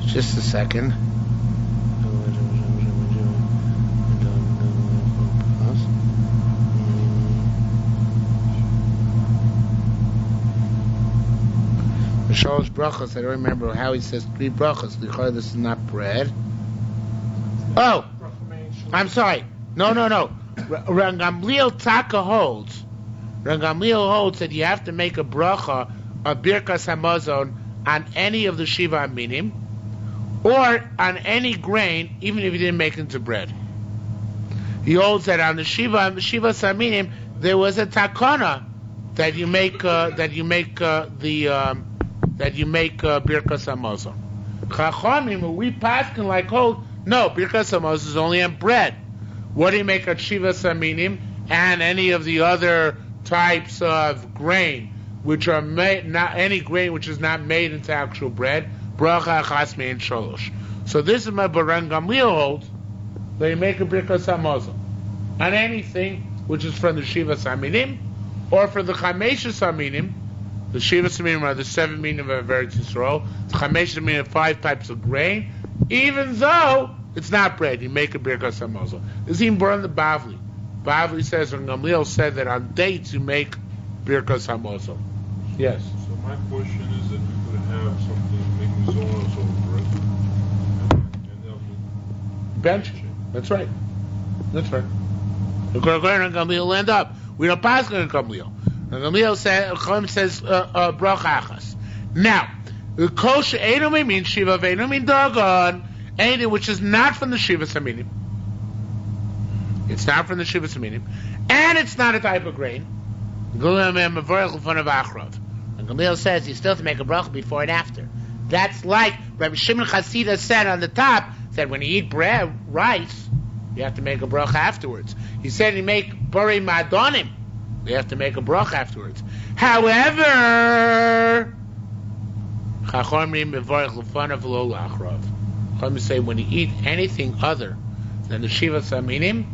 Just a second. The Shalosh brachos, I don't remember how he says 3 brachos. This is not bread. Oh! I'm sorry. No. Rangamliel Taka holds. Rangamliel holds that you have to make a bracha, a birkas hamazon, on any of the shiva aminim, or on any grain, even if you didn't make it into bread. He holds that on the shiva aminim there was a takana that you make birkas hamazon. Chachamim, we paskin like hold, no, birkas hamazon is only on bread. What do you make at shiva aminim and any of the other types of grain which are made, not any grain which is not made into actual bread? Bracha achas mein shalosh. So this is my Baran Gamliel holds that you make a birkas hamazon on anything which is from the shiva aminim or from the chameshes aminim. The shiva aminim are the 7 minim of Eretz Yisrael. The chameshes aminim are 5 types of grain. Even though it's not bread, you make a birkas hamazon. This is even brought in the Bavli. Bavli says, and Gamliel said that on dates you make birkas hamazon. Yes. So my question is that you could have something making zonos over bread and that would Bench. That's right. The Kohen and Gamliel land up. We don't pass on Gamliel. And Gamliel says bracha achas. Now, the kosher enumi means shiva ve'enu mean dagon. Anything which is not from the shiva aminim. It's not from the shiva aminim, and it's not a type of grain. And And Gamliel says you still have to make a bracha before and after. That's like Rabbi Shimon Chasida said on the top, said when you eat bread, rice, you have to make a bracha afterwards. He said you make Borei Madonim, you have to make a bracha afterwards. However, Chachomim say when you eat anything other than the Shiva Saminim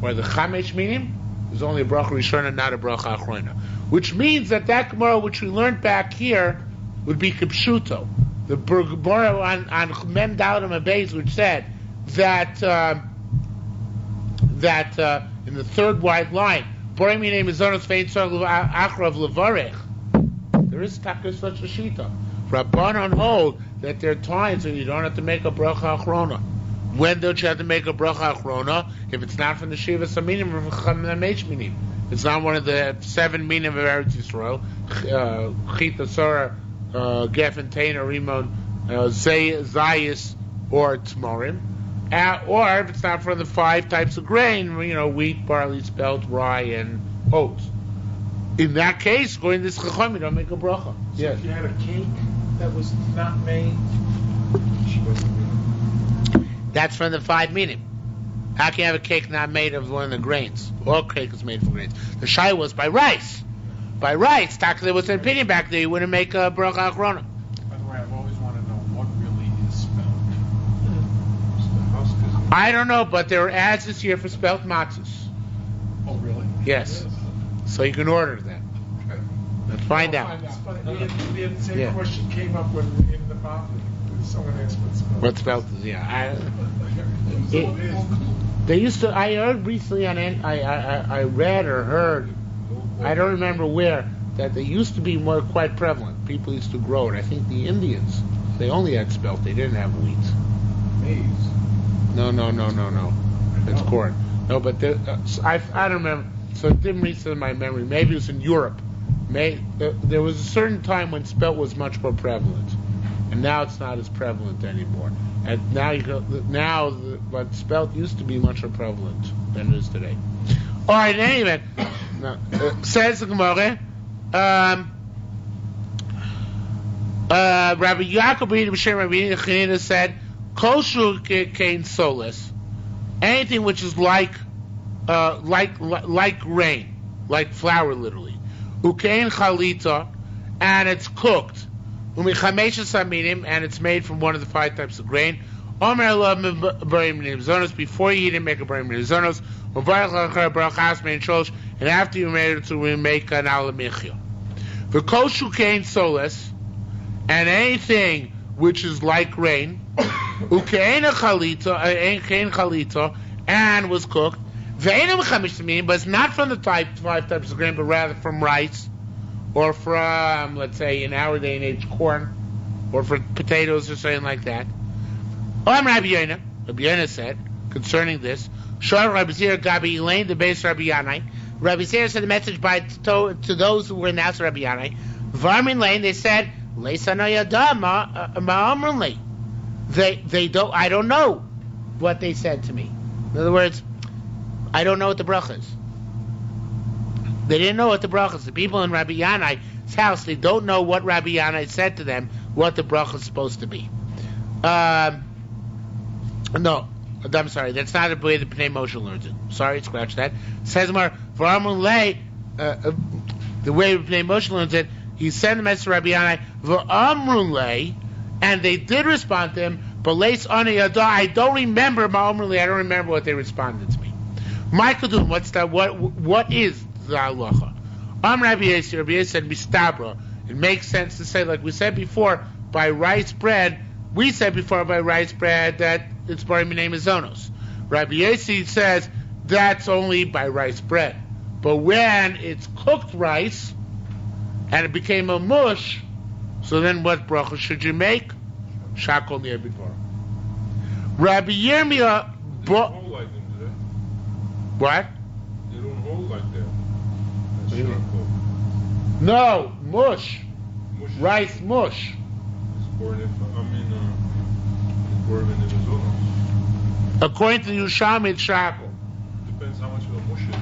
or the Chamesh Minim, there's only a bracha Rishona, not a bracha Achrona. Which means that Gemara, which we learned back here, would be Kipshuto. The Gemara on Mem Dalet Abayz, which said that in the third wide line, Borei Minim Mizonos Vein Tzor Achrav Levarech. There is such a shita. Rabbanon hold that there are times when you don't have to make a bracha achrona. When don't you have to make a bracha achrona? If it's not from the Shiva Saminim or from the Chamesh Minim. It's not one of the 7 minim of Eretz Yisrael. Chita, Sora, Geffen, Tainer, Rimon, Zayis, or Tmorim. Or if it's not from the 5 types of grain, wheat, barley, spelt, rye, and oats. In that case, going to this chacham, you don't make a bracha. So yes. If you had a cake that was not made, she wasn't made. That's from the 5 minim. How can you have a cake not made of one of the grains? All cake is made from grains. The shai was by rice. By rice, there was an opinion back there, you wouldn't make a bracha achrona. By the way, I've always wanted to know what really is spelt. I don't know, but there are ads this year for spelt matzahs. Oh, really? Yes. So you can order them. Let's find out. It's funny. The same question came up when in the Bible. Someone asked what spelt. What spelt is? They used to. I heard recently on. I read or heard. I don't remember where that they used to be quite prevalent. People used to grow it. I think the Indians. They only had spelt. They didn't have wheat. Maize. No. It's corn. No, but I don't remember. So it didn't reach to my memory. Maybe it was in Europe. There was a certain time when spelt was much more prevalent, and now it's not as prevalent anymore. And but spelt used to be much more prevalent than it is today. All right. Anyway, says the Gemara. Rabbi Yaakov B'Shem Rabbi Chanina said, "Kosher kain solis, anything which is like grain, like flour, literally. Ukein chalita, and it's cooked. Umichamesh saminim, and it's made from one of the 5 types of grain. Omer lo b'rei mizonos, before you eat it, make a b'rei mizonos. And after you made it, we make an alamichya. V'koshu kain solis, and anything which is like grain. Ukein chalita, and was cooked. But it's not from the 5 types of grain, but rather from rice, or from, let's say, in our day and age, corn, or for potatoes or something like that. Rabbi Yonah said, concerning this, Rabbi Zir Gabi Elaine, the base Rabbi Yanai. Rabbi Zir said the message to those who were in the house of Rabbi Yanai. Varmin Lane, they said, they don't, I don't know what they said to me. In other words, I don't know what the bracha is. They didn't know what the bracha is. The people in Rabbi Yanai's house, they don't know what Rabbi Yanai said to them, what the bracha is supposed to be. No, I'm sorry, that's not the way the Pnei Moshe learns it. Sorry, scratch that. Says more, for Amun Lei, the way Pnei Moshe learns it, he sent a message to Rabbi Yanai, V'amrun Lei, and they did respond to him, but Leis Ani Yada, I don't remember, Ma'amrun Lei, I don't remember what they responded to me. Michael Doom, what's that? What is the halacha? Rabbi Yisrael said, Mistabra. It makes sense to say, like we said before, by rice bread, we said before by rice bread that it's Borei Minei Mizonos. Rabbi Yossi says that's only by rice bread. But when it's cooked rice, and it became a mush, so then what bracha should you make? Shakol near before. Rabbi Yirmiyah what? They don't hold like that. That's charcoal. No, mush. Rice mush. According to the Yerushalmi, it's charcoal. Depends how much of a mush it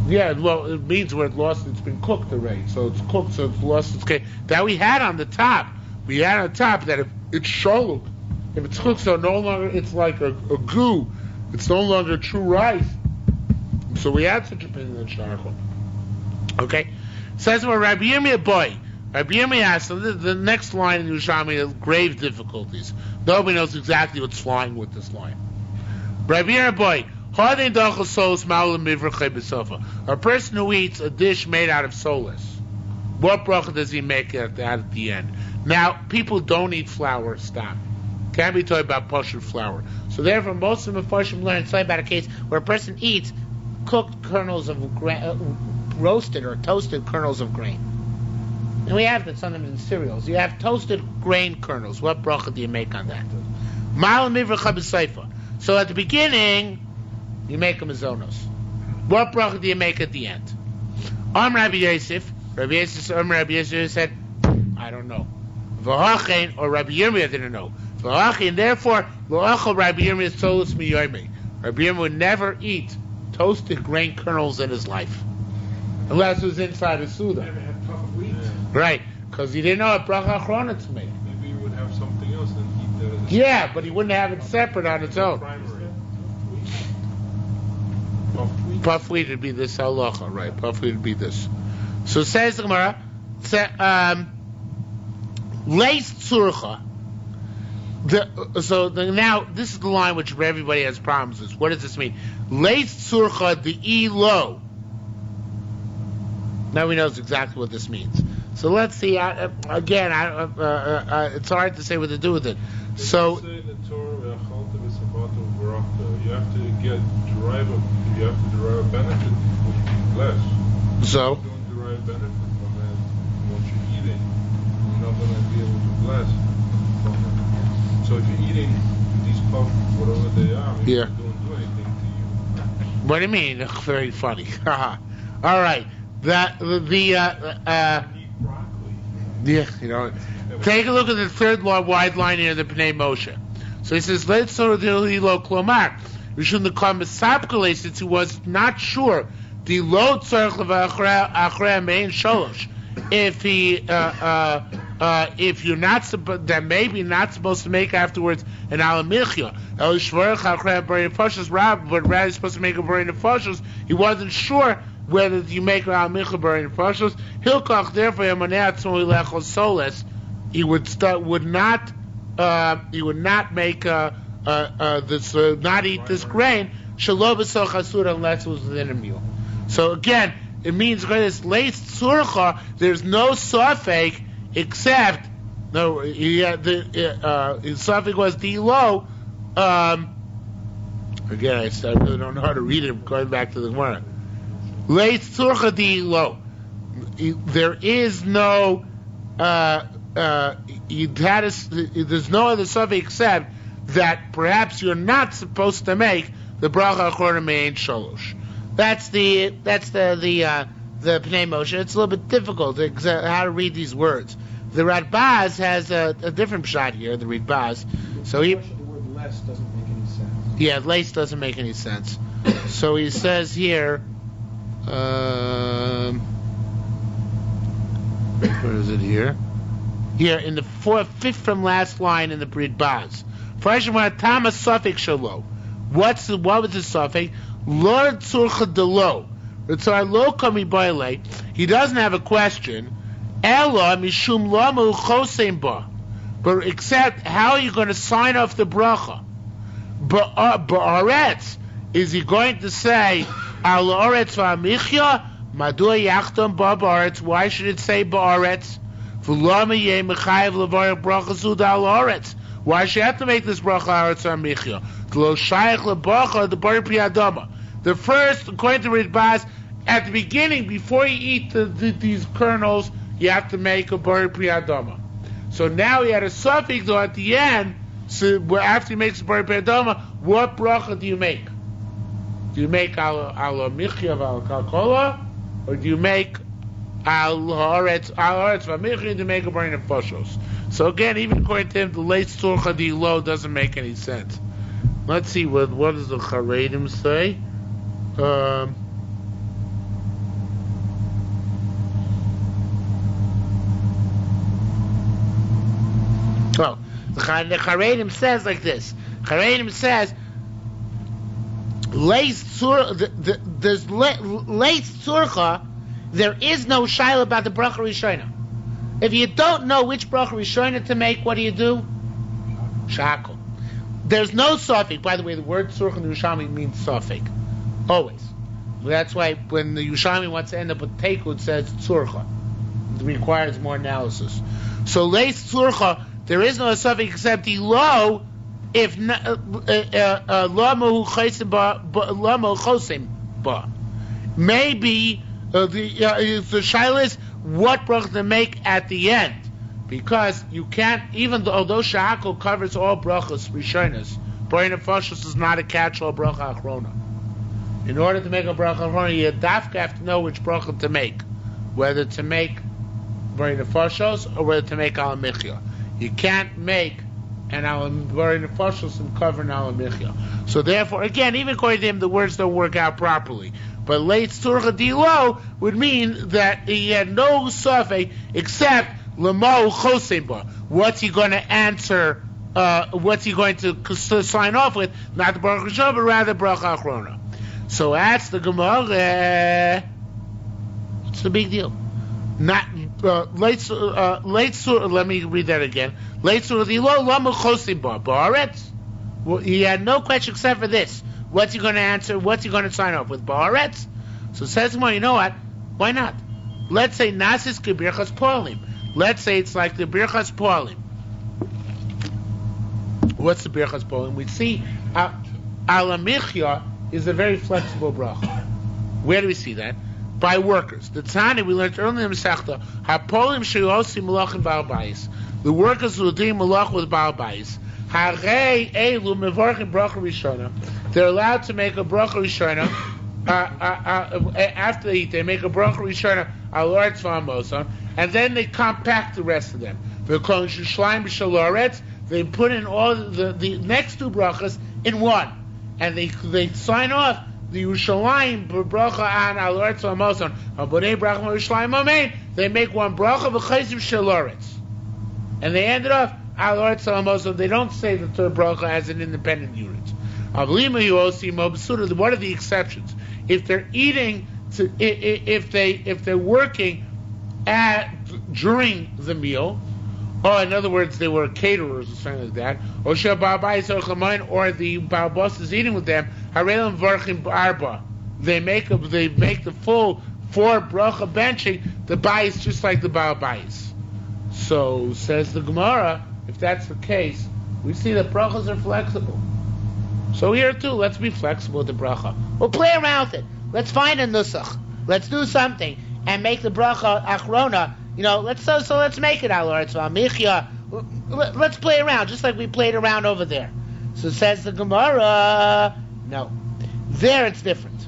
is. Yeah, well, it means where it lost, it's been cooked already. So it's cooked, so it's lost its cake. That we had on the top. We had on the top that if it's shaluk, if it's cooked, so no longer it's like a goo. It's no longer true rice. So we had such a opinion in Shnarchel. Okay? Says where Rabbi Yirmiyah boy. Rabbi Yirmiyah asked, so the next line in Yerushalmi has grave difficulties. Nobody knows exactly what's flying with this line. Rabbi Yirmiyah boy. A person who eats a dish made out of solas, what bracha does he make at the end? Now, people don't eat flour, stop. Can't be talking about pashut flour. So therefore, most of the Mefarshim learn it's about a case where a person eats cooked kernels of roasted or toasted kernels of grain. And we have that sometimes in cereals. You have toasted grain kernels. What bracha do you make on that? So at the beginning, you make a mazonos. What bracha do you make at the end? Rabbi Yosef said, I don't know. V'hachein, or Rabbi Yirmiyah didn't know. V'hachein, therefore, lo'achol Rabbi Yirmiyah solus miyomi. Rabbi Yirmiyah would never eat toasted grain kernels in his life, unless it was inside a suda. Never had puff of wheat. Right, because he didn't know what bracha achrona to make. Maybe you would have something else and eat that as a Yeah, but he wouldn't have it separate on its own. primary. Puff wheat would be this halacha, right? Puff wheat would be this. So says the Gemara, leis tzurcha. Now this is the line which everybody has problems with. What does this mean? Leis tzurcha the elo. Now we know exactly what this means. So let's see. Again, it's hard to say what to do with it. So. You have to derive a benefit which is less. So? You don't derive benefit from it. What you're eating, you're not going to be able to bless from it. So if you're eating these puffs, whatever they are, maybe they don't do anything to you. What do you mean? Very funny. All right. Eat broccoli. Yeah, Take a look at the third wide line here, the Pnei Moshe. So he says, let's sort of lo klomar. We shouldn't come misapkale since he was not sure. The lo tzarich levachre mein sholosh. If you're not that maybe not supposed to make afterwards an alamichya. El shvorich achre b'rein nefashos rab, but rather supposed to make a b'rein nefashos. He wasn't sure whether you make an alamichya b'rein nefashos. Hilkach therefore yamanei atzmo ilechol soles. He would not make not eat this grain shelo b'soch asura unless it was within a meal. So again, it means this leis tzurcha. There's no suffix except his suffix was the low. Again, I really don't know how to read it. I'm going back to the Gemara. Leis tzurcha di low. There is no. There's no other suffix except that perhaps you're not supposed to make the bracha achrona mein sholosh. That's the Pnei Moshe. It's a little bit difficult how to read these words. The Radbaz has a different shot here. The Radbaz, so he. The word less doesn't make any sense. Yeah, lace doesn't make any sense. So he says here. Where is it here? Here in the fifth from last line in the Brit Baz. What was the suffix? Lord tzurcha delo. He doesn't have a question. Ella mishum lamu chosein ba. But except how are you going to sign off the bracha? Ba'aretz, is he going to say al oretz va'amichya? Madua yachtam ba ba'aretz? Why should it say ba'aretz? Why should you have to make this bracha aretz va'amichya? The first, according to Ridbaz, at the beginning, before you eat these kernels, you have to make a bar priyadama. So now he had a suffix though at the end. So after he makes a bar priyadama, what bracha do you make? Do you make al michya val kalkola, or do you make al haaretz v'amichya to make a bar nefashos? So again, even according to him, the late tzurcha di lo doesn't make any sense. Let's see what does the Charedim say. The Charedim says like this. Charedim says, Leis Tzurcha, there is no shaila about the bracha rishona. If you don't know which bracha rishona to make, what do? Shakel. There's no suffix. By the way, the word tzurcha in the Yerushalmi means suffix. Always. That's why when the Yerushalmi wants to end up with teiku, it says tzurcha. It requires more analysis. So leis tzurcha, there is no suffix except the lo, if maybe the shaila is what bracha to make at the end, because you can't, although shahakol covers all brachas rishonas, Borin Nefashos is not a catch-all bracha achrona. In order to make a bracha achrona, you have to know which bracha to make, whether to make Borin Nefashos or whether to make al michya. You can't make an Borin Nefashos and cover an al michya. So therefore, again, even according to him, the words don't work out properly. But late tzurcha dilo would mean that he had no suffix except lemo chosemba. What's he going to answer? What's he going to sign off with? Not the bracha rishon, but rather bracha achrona. So that's the Gemara. It's a big deal. Not late. Let me read that again. Late tzurcha dilo lemo chosemba ba'aretz. Well, he had no question except for this. What's he going to answer? What's he going to sign off with? Ba'aretz. So says more, you know what? Why not? Let's say Nasis Kebirchas Poalim. Let's say it's like the Birchas Poalim. What's the Birchas Poalim? We see Alamichya is a very flexible bracha. Where do we see that? By workers. The Tani, we learned earlier in the Masechta, HaPolim Sheyosi Malachim Baal Bayis. The workers who are doing Malach with Baal Bayis. Harei Elu Mevorchim Bracha Rishona. They're allowed to make a bracha rishona after they eat. They make a bracha rishona al oretz v'amoson, and then they compact the rest of them. They put in all the next two brachas in one, and they sign off the Yerushalmi bracha an al oretz v'amoson. Abonei bracha Yerushalmi amen. They make one bracha v'chaysim shel oretz, and they end it off al oretz v'amoson. They don't say the third bracha as an independent unit. What are the exceptions? If they're eating, if they're working during the meal, or in other words, they were caterers or something like that, or the Baal Bos is eating with them, they make the full 4 bracha benching. The bayis just like the Baal Bayis. So says the Gemara, if that's the case, we see that brachas are flexible. So here too, let's be flexible with the bracha. We'll play around with it. Let's find a nusach. Let's do something and make the bracha achrona. Let's make it al oretz v'amichya. Let's play around, just like we played around over there. So says the Gemara, no. There it's different.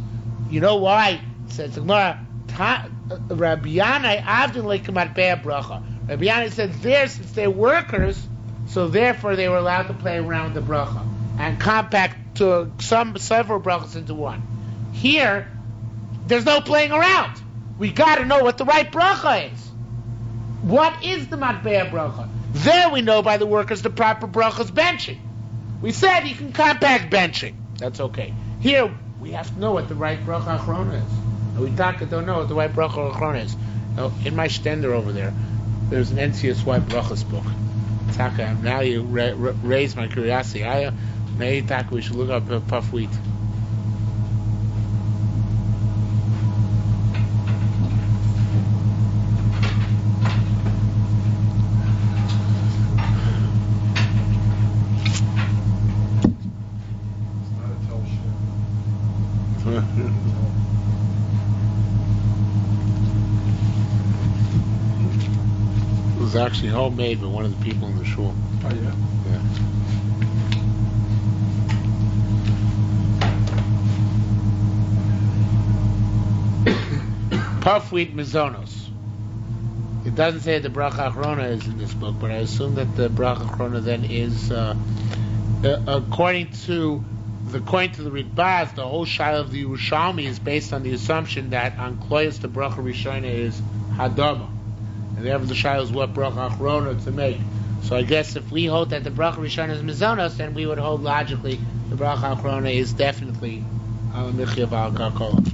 You know why? Says the Gemara, Rabbi Yanai avdin leikamat be'ah bracha. Rabbi Yanai said there, since they're workers, so therefore they were allowed to play around with the bracha and compact to several brachas into one. Here, there's no playing around. We got to know what the right bracha is. What is the matbeah bracha? There we know by the workers the proper bracha is benching. We said you can compact benching. That's okay. Here, we have to know what the right bracha achrona is. And we don't know what the right bracha achrona is. Now, in my stender over there's an NCS white brachas book. Taka, now you raise my curiosity. Maybe we should look up puff wheat. It was actually homemade by one of the people in the shul. Oh, yeah? Yeah. Puff wheat mizonos. It doesn't say the bracha achrona is in this book, but I assume that the bracha achrona then is, according to the Ritbaz, the whole shiur of the Yerushalmi is based on the assumption that on kloyas the bracha rishona is hadama, and therefore the shiur is what bracha achrona to make. So I guess if we hold that the bracha rishon is mizonos, then we would hold logically the bracha achrona is definitely al michya v'al karkola.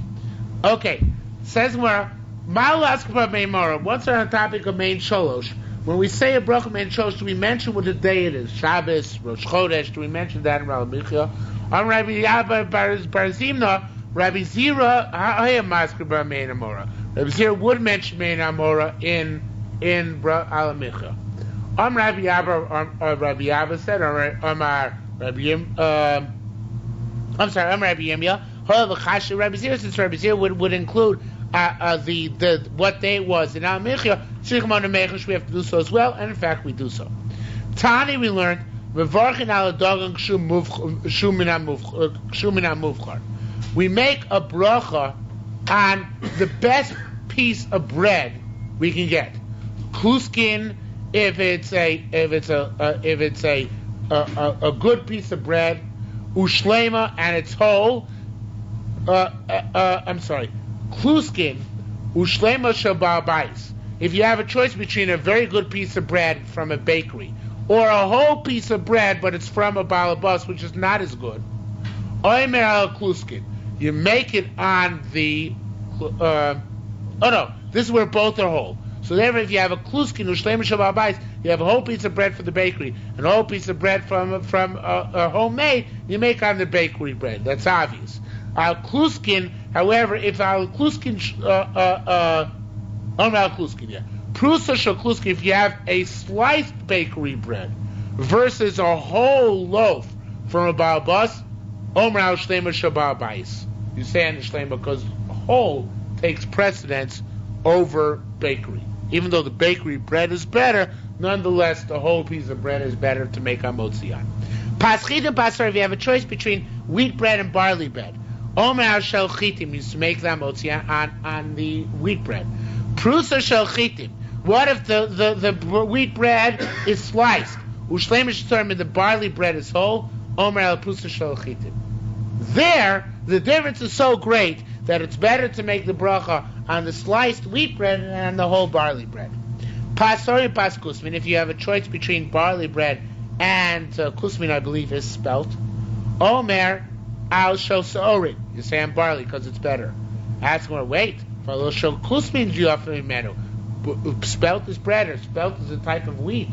Okay, says Gemara, Ma'al askapa meimora. What's our topic of main sholosh? When we say a bracha main sholosh, do we mention what the day it is? Shabbos, Rosh Chodesh. Do we mention that in Rabbi Michya? On Rabbi Yabba Bar Zimna, Rabbi Zira ha'ayam askapa meimora. Rabbi Zira would mention main amora in al Michya. Rabbi Yabba said, Rabbi Yemya. Rabbi Zira, since Rabbi Zira would include the what day it was in Al Michya, we have to do so as well, and in fact we do so. Tani, we learned we make a bracha on the best piece of bread we can get. Kluskin, if it's a good piece of bread, ushlema, and it's whole. Kluskin, ushlema shabal bais. If you have a choice between a very good piece of bread from a bakery or a whole piece of bread but it's from a balabas, which is not as good, oimer al kluskin, you make it on the. This is where both are whole. So therefore, if you have a kluskin ushlema shabal bais, you have a whole piece of bread from the bakery and a whole piece of bread from a homemade. You make on the bakery bread. That's obvious. Al kluskin, however, if al kluskin, prusa shel kluskin, if you have a sliced bakery bread versus a whole loaf from a balbas, omer al shlema shabal bais. You say on the shlema because whole takes precedence over bakery. Even though the bakery bread is better, nonetheless, the whole piece of bread is better to make on motzian. Paschid and pasar, if you have a choice between wheat bread and barley bread, omer shel chitim, used to make them on the wheat bread. Prusa shel chitim. What if the wheat bread is sliced? Ushlemish term, and the barley bread is whole. Omer al prusa shel chitim. There, the difference is so great that it's better to make the bracha on the sliced wheat bread than on the whole barley bread. Pasori pas kusmin. If you have a choice between barley bread and kusmin, I believe is spelt. Omer al shel seorin. You say on barley because it's better. Ask more. Wait. Shel kusmin menu. Spelt is bread, or spelt is a type of wheat,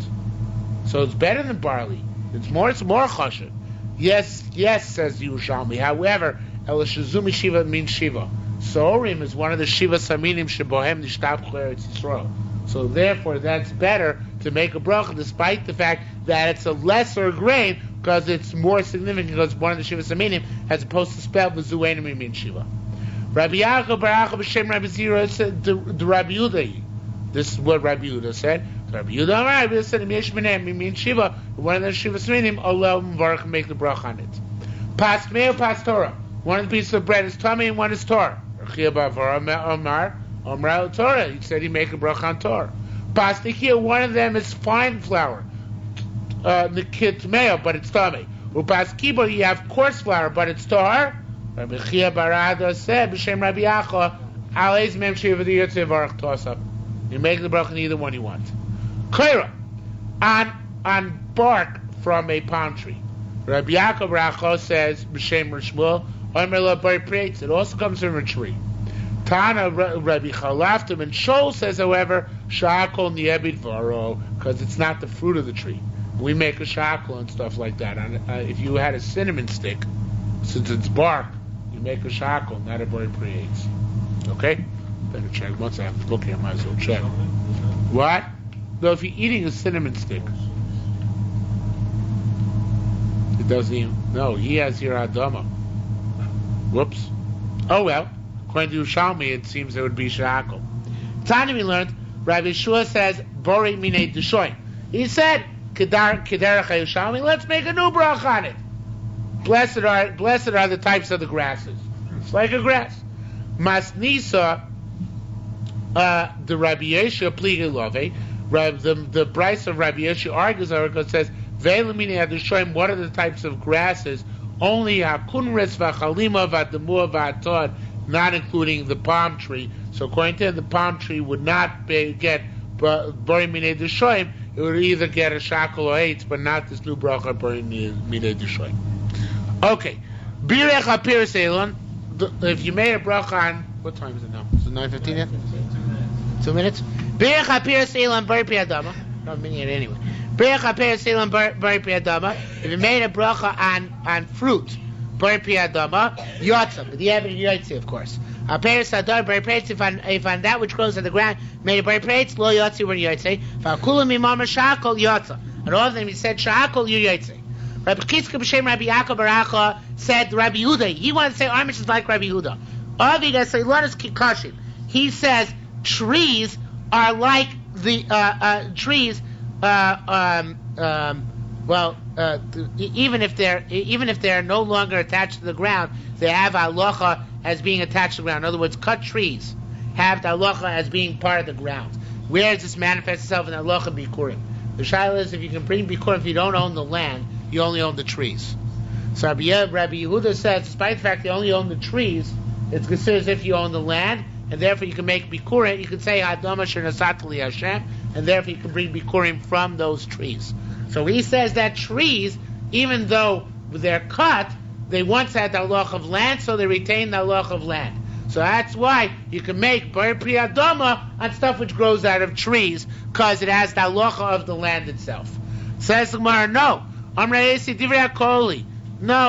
so it's better than barley. It's more chashuv. Yes, says Yerushalmi. However, el shizumi shiva means shiva. Seorim is one of the shiva saminim shebohem nishtab Eretz Yisrael. So therefore, that's better to make a bracha, despite the fact that it's a lesser grain, because it's more significant because one of the shiva saminim, as opposed to spelled v'zuenim means shiva. Rabbi Yaakov Barachos b'shem Rabbi Zira said the Rabbi Yehuda. This is what Rabbi Yehuda said. Rabbi Yehuda said Yesh Menem means shiva. One of the shiva saminim, Allah Mubarak, make the bracha on it. Pas meo pas Torah. One of the pieces of bread is tummy and one is Torah. Torah. He said he make a bracha on Torah. Pastikiyah, one of them is fine flour, the kitmeo, but it's tummy. Upaskibo, you have coarse flour, but it's Torah. Rabbi Chia Barada said, B'Shem Rabbi Yacha, Alez Mem Shiva the Yotze Varach Tosaf. You make the bracha on either one you want. Kaira, on bark from a palm tree. Rabbi Yaakov Berachos says, B'Shem Rishmuel, it also comes from a tree. Tana Rabbi Chalaftim and Shol says, however, Shakol Niebid Varo, because it's not the fruit of the tree. We make a shakol and stuff like that. If you had a cinnamon stick, since it's bark, you make a shakol, not a boy creates. Okay? Better check. Once I have to look here, I might as well check. What? No, if you're eating a cinnamon stick, it doesn't even. No, he has your Adama. Whoops. Oh well. According to Yerushalmi, it seems it would be shakol. Tani, we learned, Rabbi Yeshua says, Bori Minei Deshoin. He said, Kederach Yerushalmi, let's make a new bracha on it. Blessed are the types of the grasses. It's like a grass. Masnisa, the Rabbi Yeshua Pligi Love, the Bryce of Rabbi Yeshua argues over it, says, Ve'elamini Adushoim, what are the types of grasses? Only Hakunres V'chalima V'adamua V'atod, not including the palm tree. So according to him, the palm tree would not get Bori Minei Deshoim. it would either get a shackle or 8, but not this new bracha burning midei deshoy. Okay, birech hapiris elon. If you made a bracha on, what time is it now? Is it 9:15 yet? 2 minutes. Birech hapiris elon bar pi adama. Not a minute anyway. Birech hapiris elon bar pi adama. If you made a bracha on fruit, bar pi adama, yotza. But the evidence yotza, of course. Hapiris adar bar pi. If on that which grows on the ground made a bar pi, lo yotza when yotza. Fa'kulam imam shakol yotza. And all of them he said shakol you yotza. Rabbi Chitzke b'shem Rabbi Yaakov Baracha said Rabbi Yehuda. He wanted to say Amish is like Rabbi Yehuda. Aviga say let us keep kashim. He says trees are like the trees. Even if they're no longer attached to the ground, they have halacha as being attached to the ground. In other words, cut trees have the halacha as being part of the ground. Where does this manifest itself in halacha bikurim? The shaila is if you can bring bikurim if you don't own the land. You only own the trees. So Rabbi Yehuda says, despite the fact you only own the trees, it's considered as if you own the land, and therefore you can make bikurim. You can say Hadama Shernasat Li Hashem, and therefore you can bring bikurim from those trees. So he says that trees, even though they're cut, they once had the halach of land, so they retain the halach of land. So that's why you can make bar pri adama on stuff which grows out of trees, because it has the halacha of the land itself. Says the Gemara, no. No,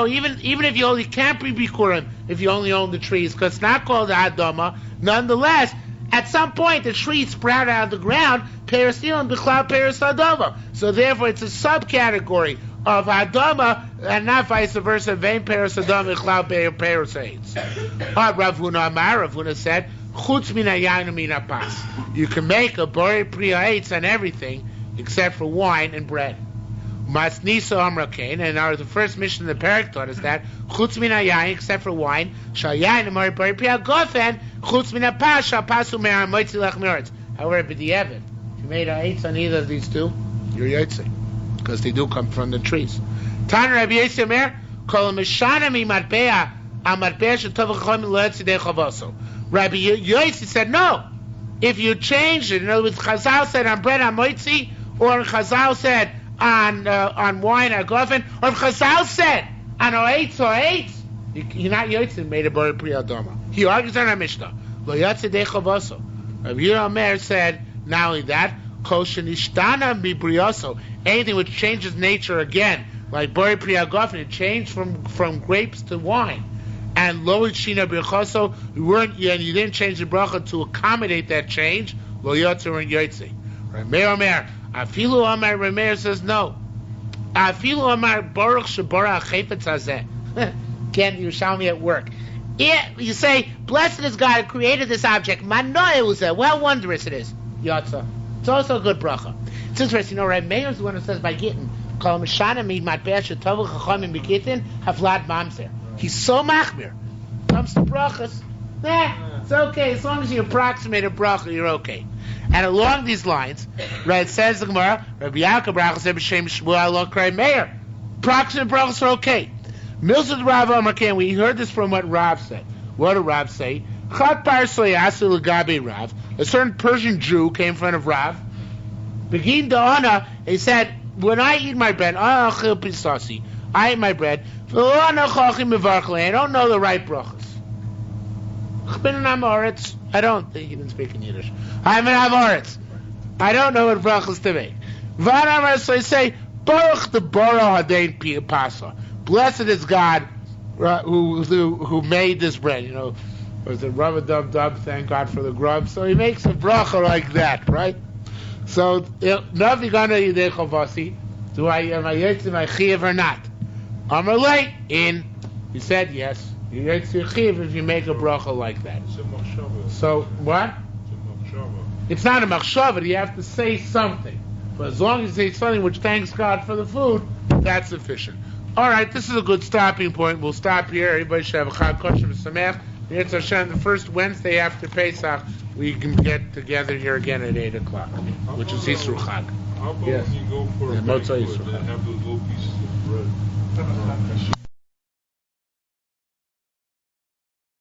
even if you only can't be bikurim if you only own the trees, because it's not called the adama. Nonetheless, at some point the trees sprout out of the ground, perisilim b'chlal peris adama. So therefore, it's a subcategory of adama, and not vice versa. Vein peris adama b'chlal peris eitz. Rav Huna said, chutz min hayayin u'min hapas. You can make a bori pri eitz on everything except for wine and bread. Masnisa Amrakain, and the first mission of the parak taught us that chutz min hayayin, except for wine, shayayin amar bari pri hagofen, chutz min hapas shapasu me'ar moitzi lech meretz. However, b'di'evet, if you made eitz on either of these two, you're yotze, because they do come from the trees. Tan Rabbi Yossi Omer, kol mishana mi matbea al matbea shetov chacham lo yetzidei chavoso. Rabbi Yossi said no. If you change it, in other words, Chazal said on bread on moitzi, or Chazal said on wine or gofen, or if Chazal said on eitz or eitz, you're not yotzei made a bar pri adama. He argues on our Mishnah. Lo yotzei dei chavoso. Rabbi Yehuda Omer said not only that, kol shenishtana mibrioso, anything which changes nature again, like bar pri gofen, it changed from grapes to wine. And lo shina birchoso, you didn't change the bracha to accommodate that change. Lo yotzei and yotzei. Rabbi Omer. Afilu Amar Rameir says no. Afilu Amar Baruch Shebara Chayfetz Hazeh. Again, Yerushalmi at work. You say, blessed is God who created this object. Manoah Uzeh. Well, wondrous it is. Yotza. It's also a good bracha. It's interesting. Rameir is the one who says by Gittin, Kol Mishana Mid Matbeh Shetovu Chachamim B'Gittin Havlad Mamzer. He's so machmir. Comes to brachas. It's okay. As long as you approximate a bracha, you're okay. And along these lines, right, says the Gemara, Rabbi Yaakov Baracha said b'shem Shmuel lo krei meir. Approximate brachas are okay. Milzad Rav Amar Ken, we heard this from what Rav said. What did Rav say? Chat parsoi asu l'gabe Rav. A certain Persian Jew came in front of Rav. Begin da'ana, he said, when I eat my bread, achil pisasi, I eat my bread, I don't know the right brachas. I don't think he didn't speak in Yiddish. I'm an Amoritz. I don't know what brachas to make. So I say, Baruch the Bara Hadein Pasa. Blessed is God who made this bread. You know, was it rubber dub dub? Thank God for the grub. So he makes a bracha like that, right? So nothing gonna yidei chavasi. Am I yetzi my chiv or not? Amalei in. He said yes. You yetzi chiv if you make a bracha like that. It's a machshava. So what? It's a machshava. It's not a machshava. You have to say something. But as long as you say something which thanks God for the food, that's sufficient. All right, this is a good stopping point. We'll stop here. Everybody should have a Chag Kosher V'Sameach. It's Hashem, the first Wednesday after Pesach, we can get together here again at 8 o'clock, which is Yisru Chag. How about Yes. when you go for a Yeah, banquet, Motzei Yisru they Chag. have those little pieces of bread?